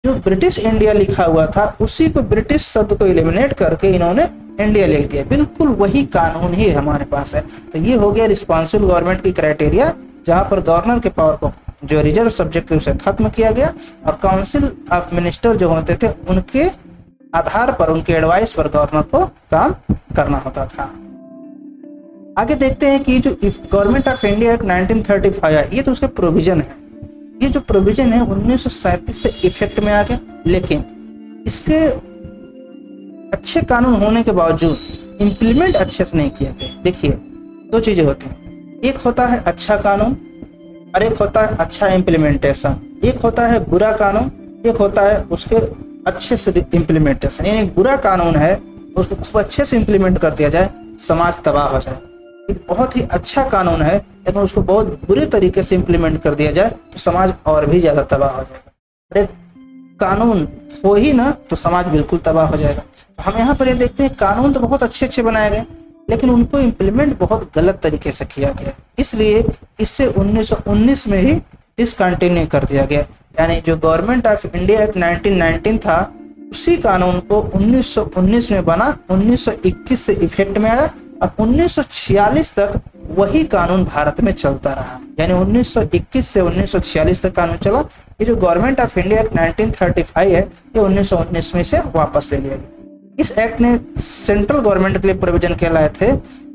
जो ब्रिटिश इंडिया लिखा हुआ था उसी को, ब्रिटिश शब्द को एलिमिनेट करके इन्होंने इंडिया लिख दिया। बिल्कुल वही कानून ही हमारे पास है। तो ये हो गया रिस्पॉन्सिबल गवर्नमेंट की क्राइटेरिया, जहां पर गवर्नर के पावर को जो रिजर्व सब्जेक्ट है उसे खत्म किया गया और काउंसिल ऑफ मिनिस्टर जो होते थे उनके आधार पर, उनके एडवाइस पर गवर्नर को काम करना होता था। आगे देखते हैं कि जो गवर्नमेंट ऑफ इंडिया एक्ट 1935 आया, ये तो उसके प्रोविजन है। ये जो प्रोविजन है 1937 से इफेक्ट में आ गया, लेकिन इसके अच्छे कानून होने के बावजूद इंप्लीमेंट अच्छे से नहीं किया गया। देखिए दो चीजें होती हैं, एक होता है अच्छा कानून और एक होता है अच्छा इम्प्लीमेंटेशन। एक होता है बुरा कानून, एक होता है उसके अच्छे से इम्प्लीमेंटेशन। यानी बुरा कानून है उसको खूब अच्छे से इम्प्लीमेंट कर दिया जाए, समाज तबाह हो जाए। एक बहुत ही अच्छा कानून है लेकिन उसको बहुत बुरे तरीके से इम्प्लीमेंट कर दिया जाए तो समाज और भी ज्यादा तबाह हो जाएगा। एक कानून हो ही ना तो समाज बिल्कुल तबाह हो जाएगा। तो हम यहाँ पर ये देखते हैं कानून तो बहुत अच्छे अच्छे बनाए गए लेकिन उनको इम्प्लीमेंट बहुत गलत तरीके से किया गया, इसलिए इससे 1919 में ही डिसकंटिन्यू कर दिया गया। यानी जो गवर्नमेंट ऑफ इंडिया एक्ट 1919 था उसी कानून को 1919 में बना, 1921 से इफेक्ट में आया और 1946 तक वही कानून भारत में चलता रहा। यानी 1921 से 1946 तक कानून चला। ये जो गवर्नमेंट ऑफ इंडिया एक्ट 1935 है ये 1919 में से वापस ले लिया गया। इस एक्ट ने सेंट्रल गवर्नमेंट के लिए प्रोविजन क्या लाए थे?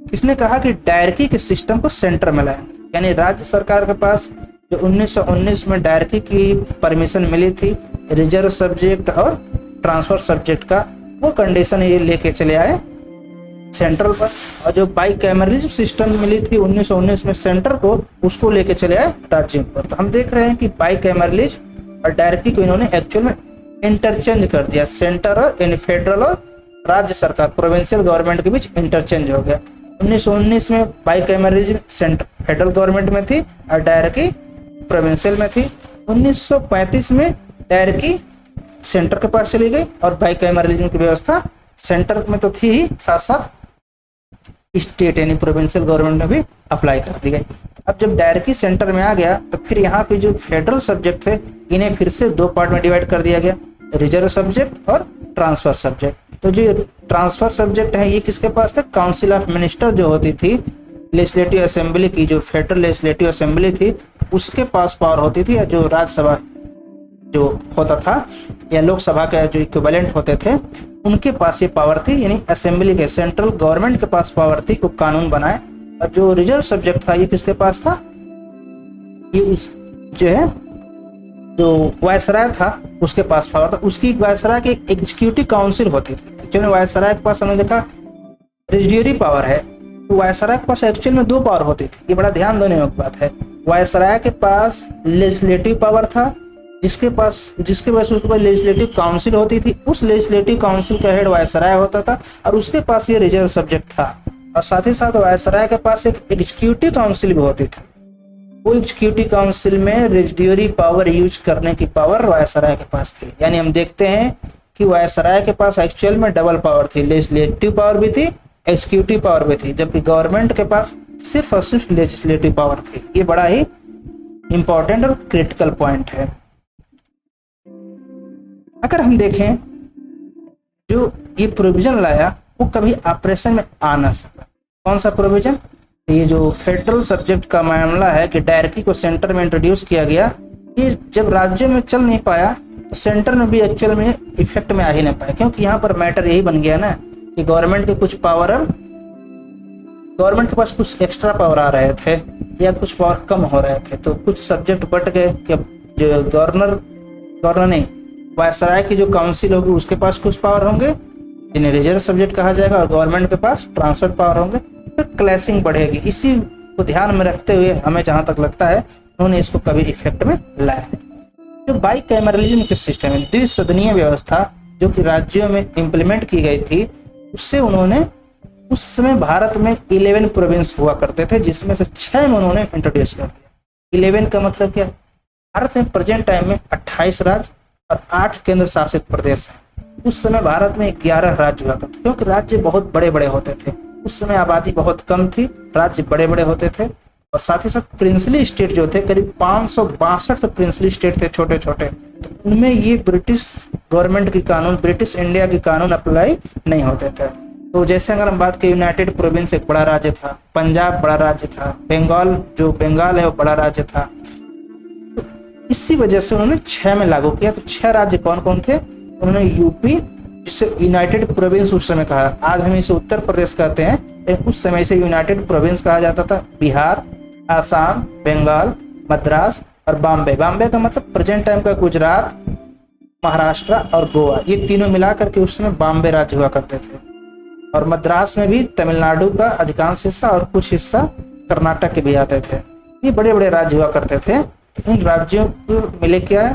किसने कहा कि डायरेक्टी के सिस्टम को सेंटर में लाएंगे, यानी राज्य सरकार के पास जो 1919 में डायरेक्टी की परमिशन मिली थी रिजर्व सब्जेक्ट और ट्रांसफर सब्जेक्ट का, वो कंडीशन ये लेके चले आए सेंट्रल पर। और जो बाइकैमरलिज्म सिस्टम मिली थी 1919 में सेंटर को, उसको लेके चले आए राज्यों पर। तो हम देख रहे हैं कि बाइकैमरलिज्म और डायरेक्टी को इन्होंने एक्चुअल में इंटरचेंज कर दिया। सेंटर और यानी फेडरल और राज्य सरकार प्रोविंशियल गवर्नमेंट के बीच इंटरचेंज हो गया। 1919 में बाइकैमरलिज्म सेंटर फेडरल गवर्नमेंट में थी और डायरेक्टी प्रोविंशियल में थी। 1935 में डायरेक्टी सेंटर के पास चली गई और बाइकैमरलिज्म की व्यवस्था सेंटर में तो थी ही, साथ साथ स्टेट यानी प्रोविंशियल गवर्नमेंट में भी अप्लाई कर दी गई। अब जब डायरेक्टली सेंटर में आ गया तो फिर यहाँ पे जो फेडरल सब्जेक्ट थे इन्हें फिर से दो पार्ट में डिवाइड कर दिया गया, रिजर्व सब्जेक्ट और ट्रांसफर सब्जेक्ट। तो जो ट्रांसफर सब्जेक्ट है ये किसके पास था? काउंसिल ऑफ मिनिस्टर जो होती थी लेजिस्लेटिव असेंबली की, जो फेडरल लेजिस्लेटिव असेंबली थी उसके पास पावर होती थी। जो राज्यसभा जो होता था या लोकसभा के जो इक्विवेलेंट होते थे उनके पास ये पावर थी, यानी असेंबली के सेंट्रल गवर्नमेंट के पास पावर थी को कानून बनाए। और जो रिजर्व सब्जेक्ट था ये किसके पास था? ये उस जो है जो वायसराय था उसके पास पावर था। उसकी वायसराय की एग्जीक्यूटिव काउंसिल होती थी। एक्चुअली वायसराय के पास हमने देखा रेजिडियरी पावर है, तो वायसराय के पास एक्चुअल में दो पावर होती थी। ये बड़ा ध्यान देने योग्य बात है। वायसराय के पास लेजिस्लेटिव पावर था जिसके वजह से उसके पास लेजिस्लेटिव काउंसिल होती थी। उस लेजिस्लेटिव काउंसिल का हेड वायसराय होता था और उसके पास ये रिजर्व सब्जेक्ट था। और साथ ही साथ वायसराय के पास एक एग्जीक्यूटिव काउंसिल भी होती थी। वो एग्जीक्यूटिव काउंसिल में रेजिडियरी पावर यूज करने की पावर वायसराय के पास थी। यानी हम देखते हैं कि वायसराय के पास एक्चुअल में डबल पावर थी, लेजिस्लेटिव पावर भी थी, एग्जीक्यूटिव पावर भी थी, जबकि गवर्नमेंट के पास सिर्फ और सिर्फ लेजिस्लेटिव पावर थी। ये बड़ा ही इंपॉर्टेंट और क्रिटिकल पॉइंट है। अगर हम देखें जो ये प्रोविजन लाया वो कभी ऑपरेशन में आ ना सका। कौन सा प्रोविजन? ये जो फेडरल सब्जेक्ट का मामला है कि डायरेक्टली को सेंटर में इंट्रोड्यूस किया गया, ये जब राज्यों में चल नहीं पाया तो सेंटर में भी एक्चुअल में इफेक्ट में आ ही नहीं पाया। क्योंकि यहाँ पर मैटर यही बन गया ना कि गवर्नमेंट के कुछ पावर, अब गवर्नमेंट के पास कुछ एक्स्ट्रा पावर आ रहे थे या कुछ पावर कम हो रहे थे, तो कुछ सब्जेक्ट बट गए कि जो गवर्नर नहीं, वायसराय की जो काउंसिल होगी उसके पास कुछ पावर होंगे जिन्हें रिजर्व सब्जेक्ट कहा जाएगा और गवर्नमेंट के पास ट्रांसफर पावर होंगे। फिर क्लैशिंग बढ़ेगी। इसी को ध्यान में रखते हुए हमें जहां तक लगता है उन्होंने इसको कभी इफेक्ट में लाया नहीं। जो बाइकैमरलिज्म के सिस्टम है, द्विसदनीय व्यवस्था जो कि राज्यों में इम्प्लीमेंट की गई थी, उससे उन्होंने उस समय भारत में 11 प्रोविंस हुआ करते थे जिसमें से 6 में उन्होंने इंट्रोड्यूस कर दिया। 11 का मतलब क्या? भारत में प्रेजेंट टाइम में 28 राज्य और 8 केंद्र शासित प्रदेश हैं। उस समय भारत में 11 राज्य हुआ करते, क्योंकि राज्य बहुत बड़े बड़े होते थे। उस समय आबादी बहुत कम थी, राज्य बड़े बड़े होते थे। और साथ ही साथ प्रिंसली स्टेट जो थे करीब 562 तो प्रिंसली स्टेट थे छोटे छोटे, तो उनमें ये ब्रिटिश गवर्नमेंट की कानून, ब्रिटिश इंडिया की कानून अप्लाई नहीं होते थे। तो जैसे अगर हम बात करें यूनाइटेड प्रोविंस एक बड़ा राज्य था, पंजाब बड़ा राज्य था, बंगाल है वो बड़ा राज्य था। तो इसी वजह से उन्होंने 6 में लागू किया। तो 6 राज्य कौन कौन थे? उन्होंने यूपी, जिसे यूनाइटेड प्रोविंस उस समय कहा, आज हम इसे उत्तर प्रदेश कहते हैं, लेकिन उस समय इसे यूनाइटेड प्रोविंस कहा जाता था। बिहार, आसाम, बंगाल, मद्रास और बॉम्बे। बॉम्बे का मतलब प्रेजेंट टाइम का गुजरात, महाराष्ट्र और गोवा, ये तीनों मिलाकर के उस समय बॉम्बे राज्य हुआ करते थे। और मद्रास में भी तमिलनाडु का अधिकांश हिस्सा और कुछ हिस्सा कर्नाटक के भी आते थे। ये बड़े बड़े राज्य हुआ करते थे। तो इन राज्यों को मिले क्या?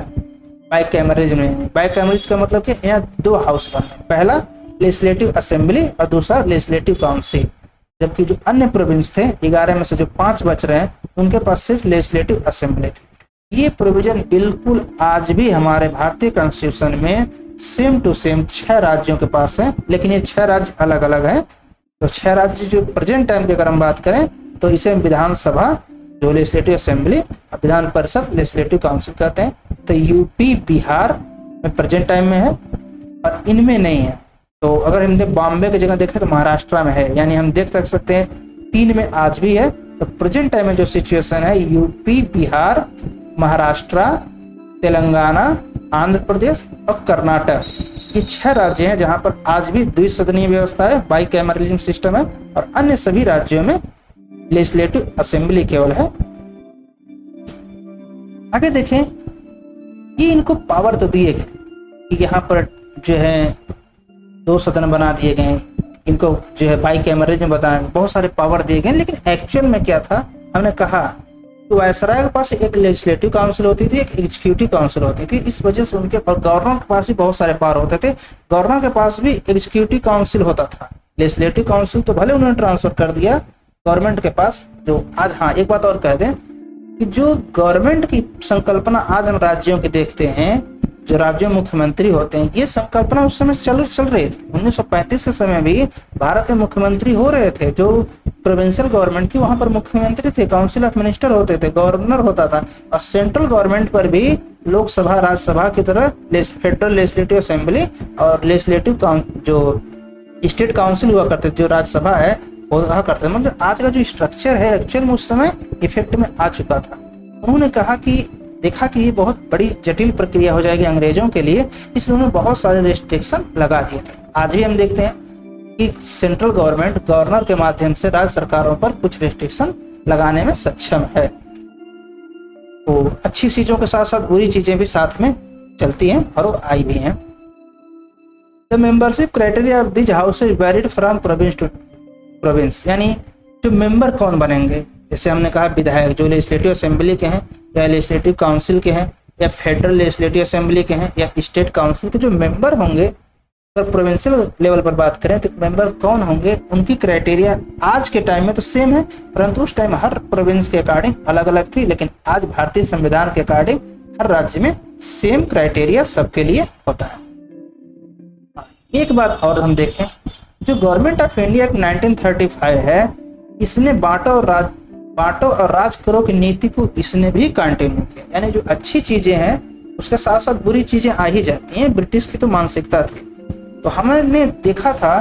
बाइकैमरलिज्म में। बाइकैमरलिज्म का मतलब कि यहाँ 2 हाउस बने, पहला लेजिस्लेटिव असेंबली और दूसरा लेजिस्लेटिव काउंसिल। जबकि जो अन्य प्रोविंस थे 11 में से जो 5 बच रहे हैं उनके पास सिर्फ लेजिस्लेटिव असेंबली थी। ये प्रोविजन बिल्कुल आज भी हमारे भारतीय कॉन्स्टिट्यूशन में सेम टू सेम 6 राज्यों के पास है, लेकिन ये 6 राज्य अलग अलग हैं। तो 6 राज्य जो प्रेजेंट टाइम की अगर हम बात करें तो इसे विधानसभा जो लेजिस्लेटिव असेंबली और विधान परिषद लेजिस्लेटिव काउंसिल कहते हैं। तो यूपी, बिहार में प्रेजेंट टाइम में है और इनमें नहीं है। तो अगर हम बॉम्बे की जगह देखें तो महाराष्ट्र में है, यानी हम देख सकते हैं 3 में आज भी है। तो प्रेजेंट टाइम में जो सिचुएशन है यूपी, बिहार, महाराष्ट्र, तेलंगाना, आंध्र प्रदेश और कर्नाटक, ये 6 राज्य हैं जहां पर आज भी द्विसदनीय व्यवस्था है, बाइकैमरलिज्म सिस्टम है और अन्य सभी राज्यों में लेजिस्लेटिव असेंबली केवल है। आगे देखें, ये इनको पावर तो दिए गए कि यहाँ पर जो है 2 सदन बना दिए गए, इनको जो है बाई कैमरेज में बताएं, बहुत सारे पावर दिए गए। लेकिन एक्चुअल में क्या था, हमने कहा कि वायसराय के पास एक लेजिस्लेटिव काउंसिल होती थी, एक एग्जीक्यूटिव काउंसिल होती थी। इस वजह से उनके और गवर्नर के पास भी बहुत सारे पावर होते थे। गवर्नर के पास भी एग्जीक्यूटिव काउंसिल होता था, लेजिस्लेटिव काउंसिल तो भले उन्होंने ट्रांसफर कर दिया गवर्नमेंट के पास। जो आज, हाँ एक बात और कह दें कि जो गवर्नमेंट की संकल्पना आज हम राज्यों के देखते हैं, जो राज्यों मुख्यमंत्री होते हैं, ये संकल्पना उस समय चल रही थी। 1935 के समय भी भारत में मुख्यमंत्री हो रहे थे। जो प्रोविंशियल गवर्नमेंट थी वहां पर मुख्यमंत्री थे, काउंसिल ऑफ मिनिस्टर होते थे, गवर्नर होता था। और सेंट्रल गवर्नमेंट पर भी लोकसभा राज्यसभा की तरह फेडरल लेजिस्लेटिव असेंबली और लेजिस्लेटिव जो स्टेट काउंसिल हुआ करते, जो राज्यसभा है वो हुआ करते। मतलब आज का जो स्ट्रक्चर है एक्चुअल में उस समय इफेक्ट में आ चुका था। उन्होंने कहा कि देखा कि ये बहुत बड़ी जटिल प्रक्रिया हो जाएगी अंग्रेजों के लिए, इसलिए उन्होंने बहुत सारे रेस्ट्रिक्शन लगा दिए थे। आज भी हम देखते हैं कि सेंट्रल गवर्नमेंट गवर्नर के माध्यम से राज्य सरकारों पर कुछ रेस्ट्रिक्शन लगाने में सक्षम है। तो अच्छी चीजों के साथ साथ बुरी चीजें भी साथ में चलती हैं और वो आई भी हैं। The membership criteria of this house is varied from province to province, यानी जो मेंबर कौन बनेंगे, जैसे हमने कहा विधायक जो लेजिस्लेटिव असेंबली के हैं या लेजिस्लेटिव काउंसिल के हैं या फेडरल लेजिस्लेटिव असेंबली के हैं या स्टेट काउंसिल के जो मेंबर होंगे, अगर प्रोविंशियल लेवल पर बात करें तो मेंबर कौन होंगे, उनकी क्राइटेरिया आज के टाइम में तो सेम है, परंतु उस टाइम हर प्रोविंस के अकॉर्डिंग अलग अलग थी। लेकिन आज भारतीय संविधान के अकॉर्डिंग हर राज्य में सेम क्राइटेरिया सबके लिए होता है। एक बात और हम देखें, जो गवर्नमेंट ऑफ इंडिया एक्ट 1935 है, इसने बांटो और राज करो की नीति को इसने भी कंटिन्यू किया। यानी जो अच्छी चीजें हैं उसके साथ साथ बुरी चीजें आ ही जाती हैं। ब्रिटिश की तो मानसिकता थी। तो हमने देखा था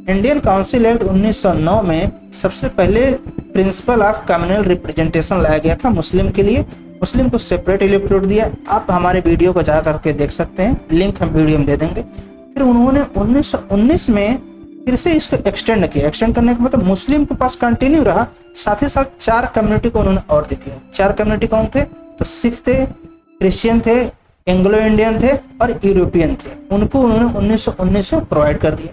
इंडियन काउंसिल एक्ट 1909 में सबसे पहले प्रिंसिपल ऑफ कम्युनल रिप्रेजेंटेशन लाया गया था मुस्लिम के लिए। मुस्लिम को सेपरेट इलेक्टोरेट दिया। आप हमारे वीडियो को जा करके देख सकते हैं, लिंक हम वीडियो में दे देंगे। फिर उन्होंने 1919 में फिर से इसको एक्सटेंड किया। एक्सटेंड करने का मतलब मुस्लिम के पास कंटिन्यू रहा, साथ ही साथ 4 कम्युनिटी को उन्होंने और दे दिया। 4 कम्युनिटी कौन थे, तो सिख थे, क्रिश्चियन थे, एंग्लो इंडियन थे और यूरोपियन थे। उनको उन्होंने 1919 में प्रोवाइड कर दिया।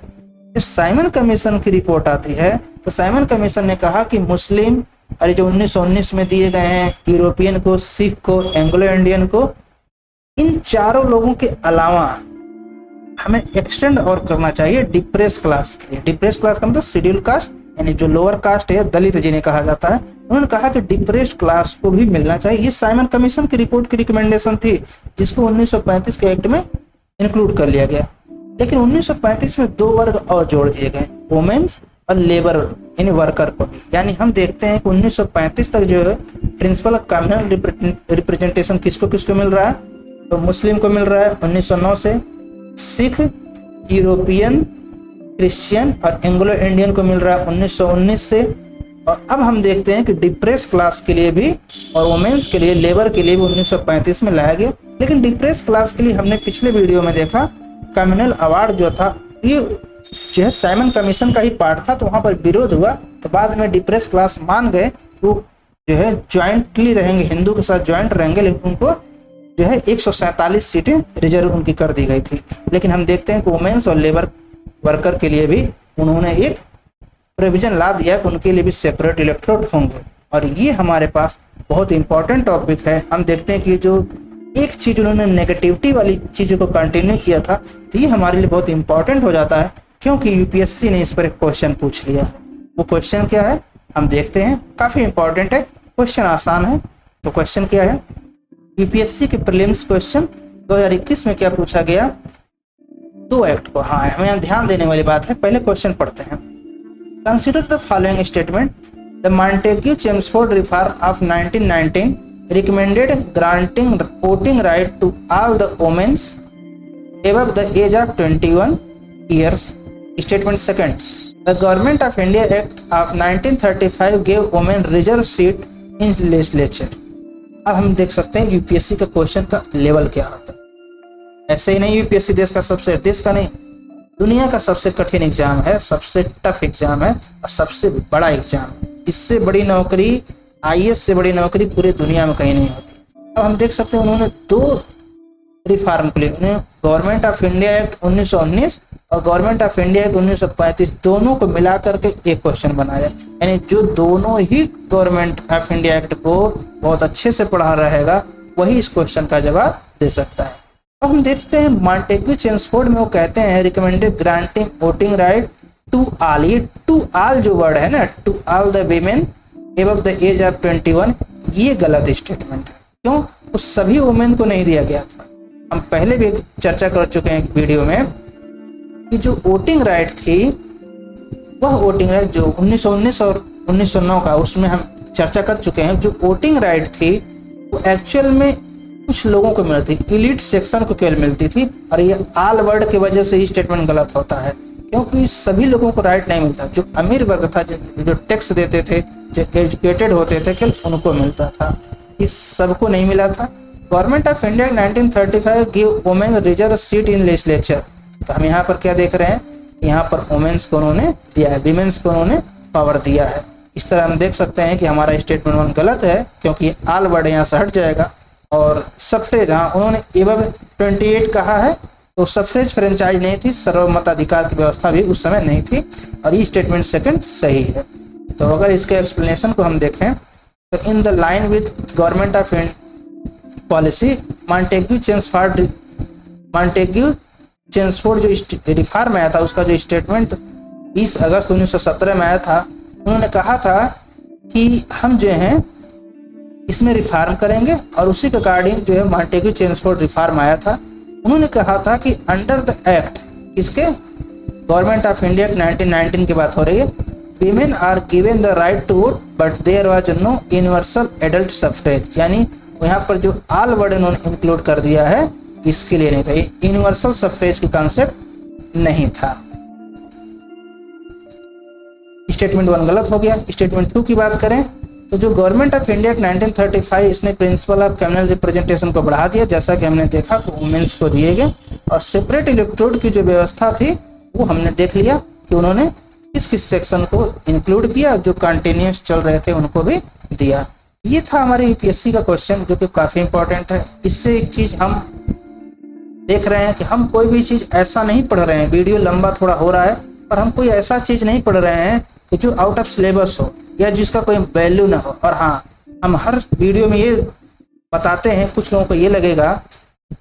जब साइमन कमीशन की रिपोर्ट आती है तो साइमन कमीशन ने कहा कि मुस्लिम और जो 1919 में दिए गए हैं, यूरोपियन को, सिख को, एंग्लो इंडियन को, इन चारों लोगों के अलावा हमें एक्सटेंड और करना चाहिए डिप्रेस क्लास के लिए। डिप्रेस क्लास का मतलब शेड्यूल कास्ट, यानी जो लोअर कास्ट है, दलित जिन्हें कहा जाता है। उन्होंने कहा कि डिप्रेस्ड क्लास को भी मिलना चाहिए। ये साइमन कमीशन की रिपोर्ट की रिकमेंडेशन थी, जिसको 1935 के एक्ट में इंक्लूड कर लिया गया। लेकिन 1935 में 2 वर्ग और जोड़ दिए गए, वुमेन्स और लेबर यानी वर्कर को भी। यानी हम देखते हैं कि 1935 तक जो है प्रिंसिपल ऑफ कम्युनल रिप्रेजेंटेशन किसको किसको मिल रहा है, तो मुस्लिम को मिल रहा है 1909 से, सिख, यूरोपियन, क्रिश्चियन और एंग्लो इंडियन को मिल रहा है 1919 से। और अब हम देखते हैं कि डिप्रेस क्लास के लिए भी और वुमेन्स के लिए, लेबर के लिए भी 1935 में लाया गया। लेकिन डिप्रेस क्लास के लिए हमने पिछले वीडियो में देखा कम्युनल अवार्ड जो था, ये जो है साइमन कमीशन का ही पार्ट था, तो वहां पर विरोध हुआ। तो बाद में डिप्रेस क्लास मान गए वो जो है ज्वाइंटली रहेंगे, हिंदू के साथ ज्वाइंट रहेंगे, लेकिन उनको जो है 147 सीटें रिजर्व उनकी कर दी गई थी। लेकिन हम देखते हैं कि वुमेन्स और लेबर वर्कर के लिए भी उन्होंने एक प्रोविजन ला दिया कि उनके लिए भी सेपरेट इलेक्टोरेट होंगे। और ये हमारे पास बहुत इंपॉर्टेंट टॉपिक है। हम देखते हैं कि जो एक चीज उन्होंने नेगेटिविटी वाली चीजों को कंटिन्यू किया था, तो ये हमारे लिए बहुत इंपॉर्टेंट हो जाता है, क्योंकि यूपीएससी ने इस पर एक क्वेश्चन पूछ लिया है। वो क्वेश्चन क्या है हम देखते हैं, काफी इंपॉर्टेंट है, क्वेश्चन आसान है। तो क्वेश्चन क्या है, यूपीएससी के प्रीलिम्स क्वेश्चन 2021 में क्या पूछा गया, 2 एक्ट को, हाँ हमें यहाँ ध्यान देने वाली बात है। पहले क्वेश्चन पढ़ते हैं। Consider the following statement, the Montagu-Chelmsford reform of 1919 recommended granting voting right to all the women above the age of 21 years. Statement second, the Government of India Act of 1935 gave women reserved seat in legislature. अब हम देख सकते हैं UPSC का question का level क्या होता है। ऐसे ही नहीं यूपीएससी देश का नहीं, दुनिया का सबसे कठिन एग्जाम है, सबसे टफ एग्जाम है और सबसे बड़ा एग्जाम है। इससे बड़ी नौकरी, आईएएस से बड़ी नौकरी पूरी दुनिया में कहीं नहीं होती। अब हम देख सकते हैं उन्होंने 2 रिफॉर्म के लिए उन्हें गवर्नमेंट ऑफ इंडिया एक्ट 1919 और गवर्नमेंट ऑफ इंडिया एक्ट 1935 दोनों को मिला करके एक क्वेश्चन बनाया, यानी जो दोनों ही गवर्नमेंट ऑफ इंडिया एक्ट को बहुत अच्छे से पढ़ा रहेगा वही इस क्वेश्चन का जवाब दे सकता है। अब हम देखते हैं मॉन्टेग्यू चेम्सफोर्ड में वो कहते हैं recommended granting voting right to all. ये टू ऑल जो वर्ड है ना, to all the women above the age of 21, ये गलत स्टेटमेंट है। क्यों? उस सभी वुमेन को नहीं दिया गया था। हम पहले भी चर्चा कर चुके हैं एक वीडियो में कि जो वोटिंग राइट थी वह वोटिंग राइट जो 1919 और 1909 का, उसमें हम चर्चा कर चुके हैं। जो वोटिंग राइट थी वो एक्चुअल में कुछ लोगों को मिलती, इलीट सेक्शन को केवल मिलती थी, और ये ऑल वर्ड की वजह से ये स्टेटमेंट गलत होता है, क्योंकि सभी लोगों को राइट नहीं मिलता। जो अमीर वर्ग था, जो टैक्स देते थे, जो एजुकेटेड होते थे, केवल उनको मिलता था, इस सबको नहीं मिला था। Government of India 1935 give women reserve seat in legislature. तो हम यहाँ पर क्या देख रहे हैं, यहाँ पर वुमेन्स को उन्होंने दिया है, विमेन्स को उन्होंने पावर दिया है। इस तरह हम देख सकते हैं कि हमारा स्टेटमेंट 1 गलत है, क्योंकि ऑल वर्ड यहाँ से हट जाएगा। और सफरेज, हाँ उन्होंने एबव 28 कहा है, तो सफरेज फ्रेंचाइज नहीं थी, सर्वमताधिकार की व्यवस्था भी उस समय नहीं थी, और ये स्टेटमेंट सेकंड सही है। तो अगर इसके एक्सप्लेनेशन को हम देखें तो in the line with government of policy Montagu Chelmsford जो रिफॉर्म आया था, उसका जो स्टेटमेंट 20 अगस्त 1917 में आया था, उन्होंने कहा था कि हम जो हैं इसमें रिफॉर्म करेंगे, और उसी के अकॉर्डिंग जो है मॉन्टेग्यू चेम्सफोर्ड रिफॉर्म आया था। उन्होंने कहा था कि अंडर द एक्ट, इसके गवर्नमेंट ऑफ इंडिया 1919 की बात हो रही है, women are given the right to vote but there was no universal adult suffrage. यानी यहाँ पर जो ऑल वर्ड उन्होंने इंक्लूड कर दिया है, इसके लिए नहीं था, ये यूनिवर्सल सफरेज की कॉन्सेप्ट नहीं था। स्टेटमेंट 1 गलत हो गया। स्टेटमेंट 2 की बात करें तो जो गवर्नमेंट ऑफ इंडिया 1935, इसने प्रिंसिपल ऑफ कम्युनल रिप्रेजेंटेशन को बढ़ा दिया, जैसा कि हमने देखा कि वुमेन्स को दिए गए, और सेपरेट इलेक्टोरेट की जो व्यवस्था थी वो हमने देख लिया कि उन्होंने किस किस सेक्शन को इंक्लूड किया, जो कंटिन्यूस चल रहे थे उनको भी दिया। ये था हमारे यूपीएससी का क्वेश्चन, जो कि काफ़ी इंपॉर्टेंट है। इससे एक चीज़ हम देख रहे हैं कि हम कोई भी चीज़ ऐसा नहीं पढ़ रहे हैं, वीडियो लंबा थोड़ा हो रहा है, पर हम कोई ऐसा चीज़ नहीं पढ़ रहे हैं कि जो आउट ऑफ सिलेबस हो या जिसका कोई वैल्यू ना हो। और हाँ, हम हर वीडियो में ये बताते हैं, कुछ लोगों को ये लगेगा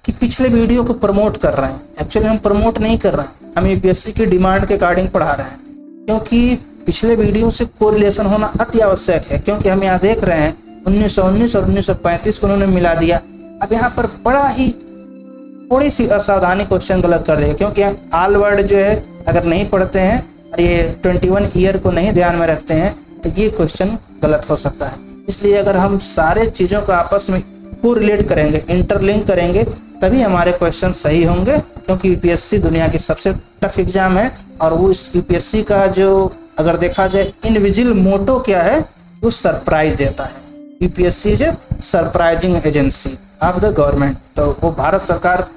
कि पिछले वीडियो को प्रमोट कर रहे हैं। एक्चुअली हम प्रमोट नहीं कर रहे हैं, हम यूपीएससी की डिमांड के अकॉर्डिंग पढ़ा रहे हैं, क्योंकि पिछले वीडियो से कोरिलेशन होना अति आवश्यक है। क्योंकि हम यहाँ देख रहे हैं 1919 और 1935 को उन्होंने मिला दिया। अब यहाँ पर बड़ा ही थोड़ी सी असावधानी क्वेश्चन गलत कर देगा, क्योंकि ऑल वर्ड जो है अगर नहीं पढ़ते हैं और ये 21 ईयर को नहीं ध्यान में रखते हैं तो ये क्वेश्चन गलत हो सकता है। इसलिए अगर हम सारे चीज़ों को आपस में को रिलेट करेंगे, इंटरलिंक करेंगे, तभी हमारे क्वेश्चन सही होंगे। क्योंकि यूपीएससी दुनिया की सबसे टफ एग्जाम है, और वो इस यूपीएससी का जो अगर देखा जाए इनविजिबल मोटो क्या है, वो सरप्राइज देता है। UPSC is a surprising agency of the government. तो वो भारत सरकार,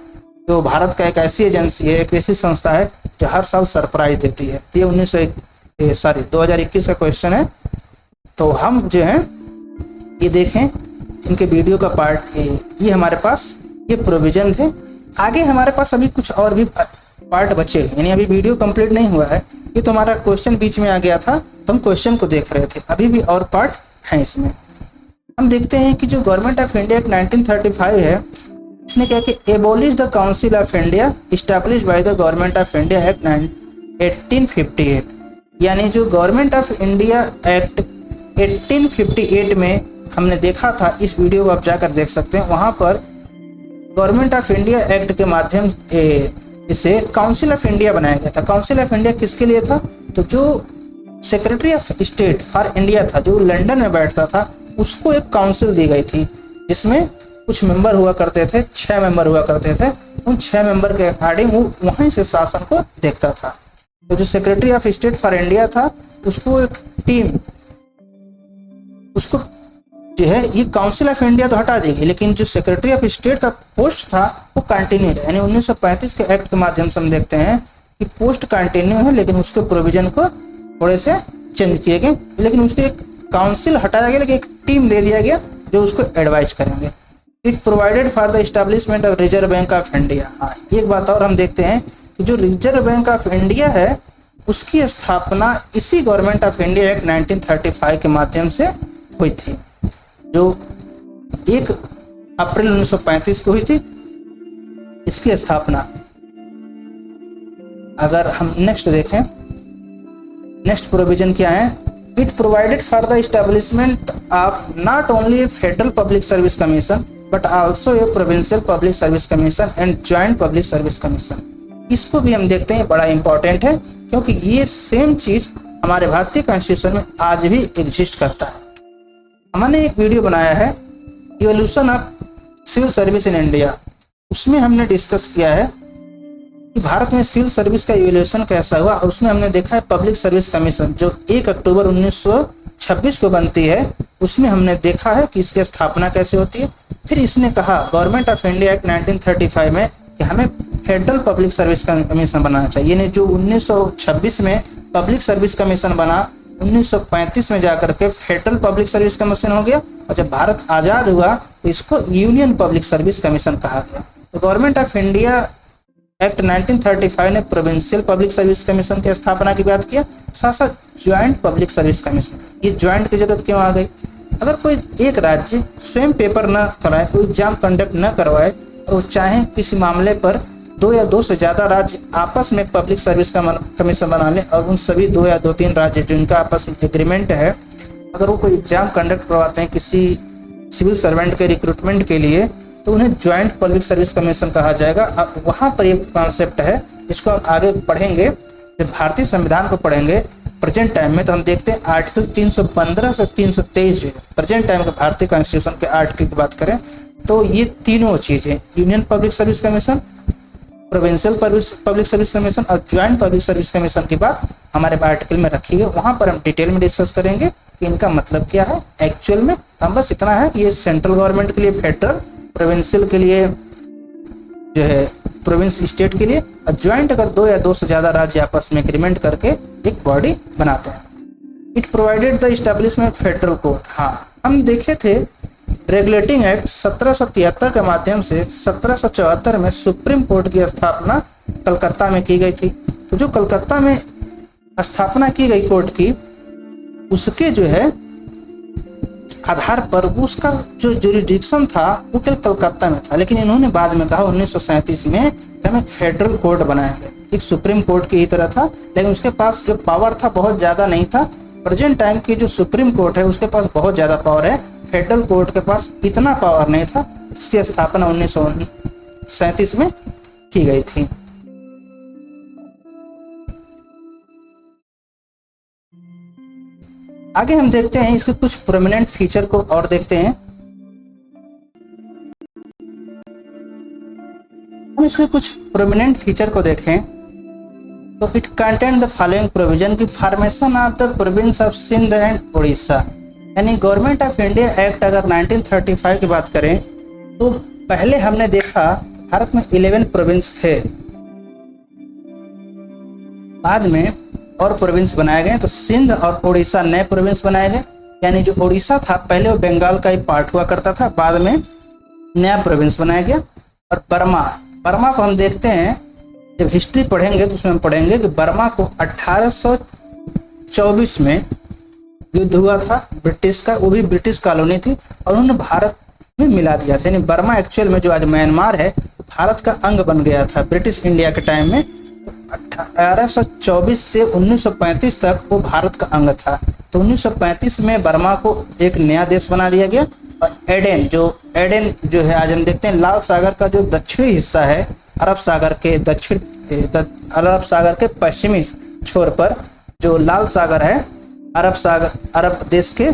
जो भारत का एक ऐसी एजेंसी है, एक ऐसी संस्था है जो हर साल सरप्राइज देती है। ये 2021 का क्वेश्चन है। तो हम जो है ये देखें, इनके वीडियो का पार्ट ये हमारे पास ये प्रोविजन थे। आगे हमारे पास अभी कुछ और भी पार्ट बचे, यानी अभी वीडियो कंप्लीट नहीं हुआ है। ये तो हमारा क्वेश्चन बीच में आ गया था, तो हम क्वेश्चन को देख रहे थे, अभी भी और पार्ट हैं इसमें। हम देखते हैं कि जो गवर्नमेंट ऑफ इंडिया 1935 है, इसने क्या कि abolish the council of India establish by the government of India act 1858। यानी जो गवर्नमेंट ऑफ इंडिया एक्ट 1858 में हमने देखा था, इस वीडियो को आप जाकर देख सकते हैं। वहाँ पर गवर्नमेंट ऑफ इंडिया एक्ट के माध्यम इसे काउंसिल ऑफ इंडिया बनाया गया था। काउंसिल ऑफ इंडिया किसके लिए था? तो जो secretary of state for India था, जो लंदन में बैठता था, उसको एक काउंसिल दी गई थी, जिसमें कुछ मेंबर हुआ करते थे, 6 मेंबर हुआ करते थे। उन 6 मेंबर के अकॉर्डिंग वो वहीं से शासन को देखता था। तो जो secretary of state for India था, उसको एक टीम, उसको जो है ये काउंसिल ऑफ इंडिया तो हटा देगी, लेकिन जो सेक्रेटरी ऑफ स्टेट का पोस्ट था वो कंटिन्यू है। यानी 1935 के एक्ट के माध्यम से हम देखते हैं कि पोस्ट कंटिन्यू है, लेकिन उसके प्रोविजन को थोड़े से चेंज किए गए। लेकिन उसको एक काउंसिल हटाया गया, लेकिन एक टीम दे दिया गया जो उसको एडवाइज करेंगे। It provided for the establishment of reserve bank of India. हाँ, एक बात और हम देखते हैं कि जो रिजर्व बैंक ऑफ इंडिया है उसकी स्थापना इसी गवर्नमेंट ऑफ इंडिया एक्ट 1935 के माध्यम से हुई थी, जो 1 अप्रैल 1935 को हुई थी इसकी स्थापना। अगर हम नेक्स्ट देखें, नेक्स्ट प्रोविजन क्या है, it provided for the establishment of not only A federal public service commission but also a provincial public service commission and joint public service commission. इसको भी हम देखते हैं, बड़ा इंपॉर्टेंट है क्योंकि ये सेम चीज हमारे भारतीय कॉन्स्टिट्यूशन में आज भी एग्जिस्ट करता है। हमने एक वीडियो बनाया है evolution of civil service in India, उसमें हमने डिस्कस किया है कि भारत में सिविल सर्विस का इवोल्यूशन कैसा हुआ, और उसमें हमने देखा है पब्लिक सर्विस कमीशन जो 1 अक्टूबर 1926 को बनती है, उसमें हमने देखा है कि इसकी स्थापना कैसे होती है। फिर इसने कहा गवर्नमेंट ऑफ इंडिया एक्ट 1935 में कि हमें फेडरल पब्लिक सर्विस कमीशन बनाना चाहिए, यानी जो 1926 में पब्लिक सर्विस कमीशन बना 1935 में जाकर के फेडरल पब्लिक सर्विस कमीशन हो गया, और जब भारत आज़ाद हुआ तो इसको यूनियन पब्लिक सर्विस कमीशन कहा गया। तो गवर्नमेंट ऑफ इंडिया एक्ट 1935 ने प्रोविंशियल पब्लिक सर्विस कमीशन की स्थापना की बात किया, साथ साथ ज्वाइंट पब्लिक सर्विस कमीशन। ये ज्वाइंट की जरूरत क्यों आ गई? अगर कोई एक राज्य स्वयं पेपर न कराए, कोई एग्जाम कंडक्ट न करवाए, और चाहे किसी मामले पर 2 या 2 से ज़्यादा राज्य आपस में पब्लिक सर्विस का कमीशन बना लें, और उन सभी 2 या 2-3 राज्य जिनका आपस में एग्रीमेंट है, अगर वो कोई एग्जाम कंडक्ट करवाते हैं किसी सिविल सर्वेंट के रिक्रूटमेंट के लिए, तो उन्हें ज्वाइंट पब्लिक सर्विस कमीशन कहा जाएगा। अब वहाँ पर ये कॉन्सेप्ट है, इसको हम आगे पढ़ेंगे, जब भारतीय संविधान को पढ़ेंगे प्रेजेंट टाइम में, तो हम देखते हैं आर्टिकल 315 से 323 जो है प्रेजेंट टाइम के भारतीय कॉन्स्टिट्यूशन के आर्टिकल की बात करें तो ये तीनों चीजें, union public service commission, provincial public service commission और ज्वाइंट पब्लिक सर्विस कमीशन की बात हमारे आर्टिकल में रखी है। वहां पर हम डिटेल में डिस्कस करेंगे कि इनका मतलब क्या है एक्चुअल में। हम बस इतना है कि ये सेंट्रल गवर्नमेंट के लिए फेडरल, प्रोविंशियल के लिए जो है प्रोविंस स्टेट के लिए, और ज्वाइंट अगर 2 या 2 से ज्यादा राज्य आपस में एग्रीमेंट करके एक बॉडी बनाते हैं। It provided the establishment federal court. हाँ, हम देखे थे रेगुलेटिंग एक्ट 1773 के माध्यम से 1774 में सुप्रीम कोर्ट की स्थापना कलकत्ता में की गई थी। तो जो कलकत्ता में स्थापना की गई कोर्ट की, उसके जो है आधार पर उसका जो जुरिडिक्शन था वो केवल कलकत्ता में था, लेकिन इन्होंने बाद में कहा 1937 में कि हम एक फेडरल कोर्ट बनाएंगे। एक सुप्रीम कोर्ट की ही तरह था, लेकिन उसके पास जो पावर था बहुत ज्यादा नहीं था। प्रेजेंट टाइम की जो सुप्रीम कोर्ट है उसके पास बहुत ज्यादा पावर है, फेडरल कोर्ट के पास इतना पावर नहीं था। इसकी स्थापना 1937 में की गई थी। आगे हम देखते हैं इसके कुछ प्रोमिनेंट फीचर को और देखते हैं। हम इसके कुछ प्रोमिनेंट फीचर को देखें तो it contain the following provision की formation of the province of Sindh and Orissa. यानी गवर्नमेंट ऑफ इंडिया एक्ट अगर 1935 की बात करें तो पहले हमने देखा भारत में 11 प्रोविंस थे, बाद में और प्रोविंस बनाए गए, तो सिंध और उड़ीसा नए प्रोविंस बनाए गए। यानी जो उड़ीसा था पहले वो बंगाल का ही पार्ट हुआ करता था, बाद में नया प्रोविंस बनाया गया। और बर्मा को हम देखते हैं, जब हिस्ट्री पढ़ेंगे तो उसमें हम पढ़ेंगे कि बर्मा को 1824 में युद्ध हुआ था ब्रिटिश का, वो भी ब्रिटिश कॉलोनी थी, और उन्होंने भारत में मिला दिया था। यानी बर्मा एक्चुअल में जो आज म्यांमार है भारत का अंग बन गया था ब्रिटिश इंडिया के टाइम में। 1824 से 1935 तक वो भारत का अंग था। तो 1935 में बर्मा को एक नया देश बना दिया गया। और एडेन जो है आज हम देखते हैं लाल सागर का जो दक्षिणी हिस्सा है, अरब सागर के पश्चिमी छोर पर जो लाल सागर है, अरब देश के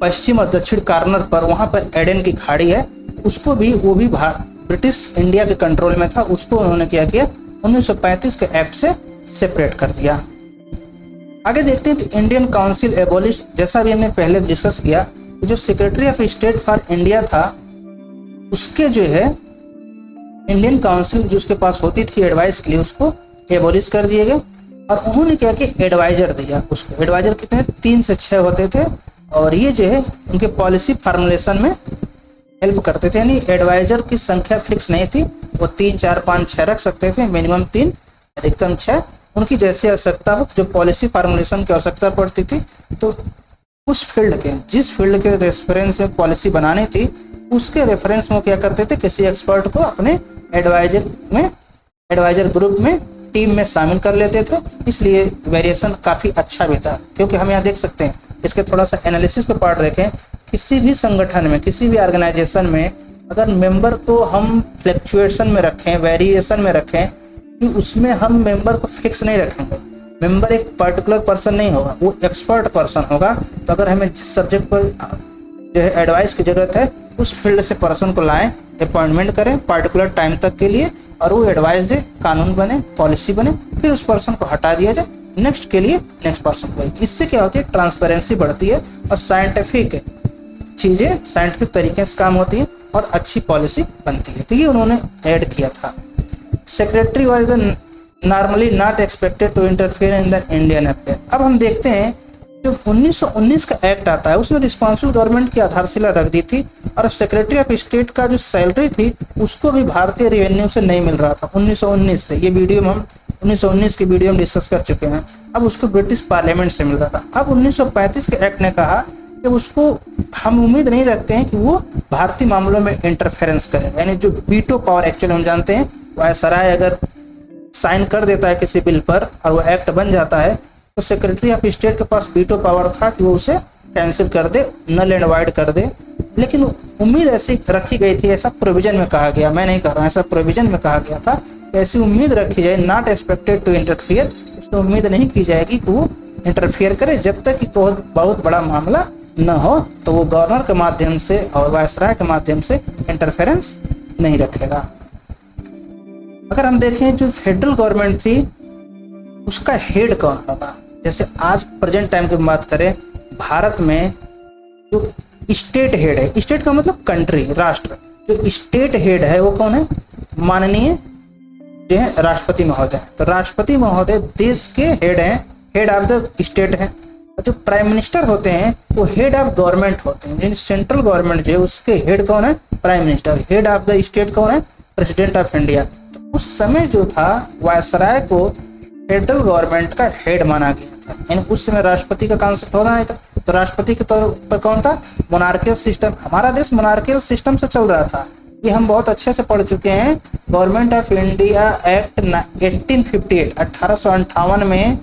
पश्चिम और दक्षिण कॉर्नर पर, वहां पर एडेन की खाड़ी है, उसको भी वो भी ब्रिटिश इंडिया के कंट्रोल में था। उसको उन्होंने क्या किया 1935 के एक्ट से सेपरेट कर दिया। आगे देखते हैं तो इंडियन काउंसिल एबोलिश, जैसा भी हमने पहले डिस्कस किया, जो secretary of state for India था उसके जो है इंडियन काउंसिल जो उसके पास होती थी एडवाइस के लिए, उसको एबोलिश कर दिए गए। और उन्होंने क्या किया एडवाइजर दिया उसको। एडवाइजर कितने 3 से 6 होते थे, और ये जो है उनके पॉलिसी फार्मुलेशन में हेल्प करते थे। यानी एडवाइजर की संख्या फिक्स नहीं थी, वो 3, 4, 5, 6 रख सकते थे, मिनिमम 3 अधिकतम 6। उनकी जैसी आवश्यकता हो, जो पॉलिसी फार्मुलेशन की आवश्यकता पड़ती थी तो उस फील्ड के, जिस फील्ड के रेफरेंस में पॉलिसी बनानी थी उसके रेफरेंस में क्या करते थे, किसी एक्सपर्ट को अपने एडवाइजर ग्रुप में, टीम में शामिल कर लेते थे। इसलिए वेरिएशन काफ़ी अच्छा भी था, क्योंकि हम यहाँ देख सकते हैं, इसके थोड़ा सा एनालिसिस का पार्ट देखें। किसी भी संगठन में, किसी भी ऑर्गेनाइजेशन में अगर मेंबर को हम फ्लक्चुएशन में रखें, वेरिएशन में रखें, कि उसमें हम मेंबर को फिक्स नहीं रखेंगे। मेंबर एक पर्टिकुलर पर्सन नहीं होगा, वो एक्सपर्ट पर्सन होगा। तो अगर हमें जिस सब्जेक्ट पर जो है एडवाइस की ज़रूरत है, उस फील्ड से पर्सन को लाएं, अपॉइंटमेंट करें पर्टिकुलर टाइम तक के लिए, और वो एडवाइस दे, कानून बने, पॉलिसी बने, फिर उस पर्सन को हटा दिया जाए, नेक्स्ट के लिए नेक्स्ट पर्सन को। इससे क्या होती है, ट्रांसपेरेंसी बढ़ती है और साइंटिफिक चीज़ें साइंटिफिक तरीके से काम होती है और अच्छी पॉलिसी बनती है। तो ये उन्होंने ऐड किया था। Secretary was the normally not expected to interfere in the Indian affair. अब हम देखते हैं जो 1919 का एक्ट आता है उसमें रिस्पॉन्सिबल गवर्नमेंट की आधारशिला रख दी थी, और सेक्रेटरी ऑफ स्टेट का जो सैलरी थी उसको भी भारतीय रेवेन्यू से नहीं मिल रहा था 1919 से। ये वीडियो में हम 1919 की वीडियो में डिस्कस कर चुके हैं। अब उसको ब्रिटिश पार्लियामेंट से मिल रहा था। अब 1935 के एक्ट ने कहा कि उसको हम उम्मीद नहीं रखते हैं कि वो भारतीय मामलों में इंटरफेरेंस करे। यानी जो वीटो पावर एक्चुअली हम जानते हैं, वायसराय अगर साइन कर देता है किसी बिल पर और वो एक्ट बन जाता है, तो सेक्रेटरी ऑफ स्टेट के पास वीटो पावर था कि वो उसे कैंसिल कर दे, नल एंड वाइड कर दे। लेकिन उम्मीद ऐसी रखी गई थी, ऐसा प्रोविजन में कहा गया, मैं नहीं कह रहा हूँ, ऐसा प्रोविजन में कहा गया था, ऐसी उम्मीद रखी जाए, नॉट एक्सपेक्टेड टू इंटरफियर, उसको उम्मीद नहीं की जाएगी कि वो इंटरफियर करे जब तक कि बहुत बड़ा मामला न हो, तो वो गवर्नर के माध्यम से और वायसराय के माध्यम से इंटरफेरेंस नहीं रखेगा। अगर हम देखें जो फेडरल गवर्नमेंट थी उसका हेड कौन होगा, जैसे आज प्रेजेंट टाइम की बात करें, भारत में जो स्टेट हेड है, स्टेट का मतलब कंट्री, राष्ट्र, जो स्टेट हेड है वो कौन है, माननीय जो है राष्ट्रपति महोदय। तो राष्ट्रपति महोदय देश के हेड हैं, हेड ऑफ द स्टेट है। और जो प्राइम मिनिस्टर होते हैं वो हेड ऑफ गवर्नमेंट होते हैं। यानी सेंट्रल गवर्नमेंट जो है उसके हेड कौन है, prime minister. Head of the state कौन है, प्रेसिडेंट ऑफ इंडिया। तो उस समय जो था वायसराय को फेडरल गवर्नमेंट का हेड माना गया था। यानी उस समय राष्ट्रपति का कॉन्सेप्ट होना है था। तो राष्ट्रपति के तौर पर कौन था, मोनार्कियल सिस्टम। हमारा देश मोनार्कियल सिस्टम से चल रहा था, ये हम बहुत अच्छे से पढ़ चुके हैं। गवर्नमेंट ऑफ इंडिया एक्ट 1858 1858 में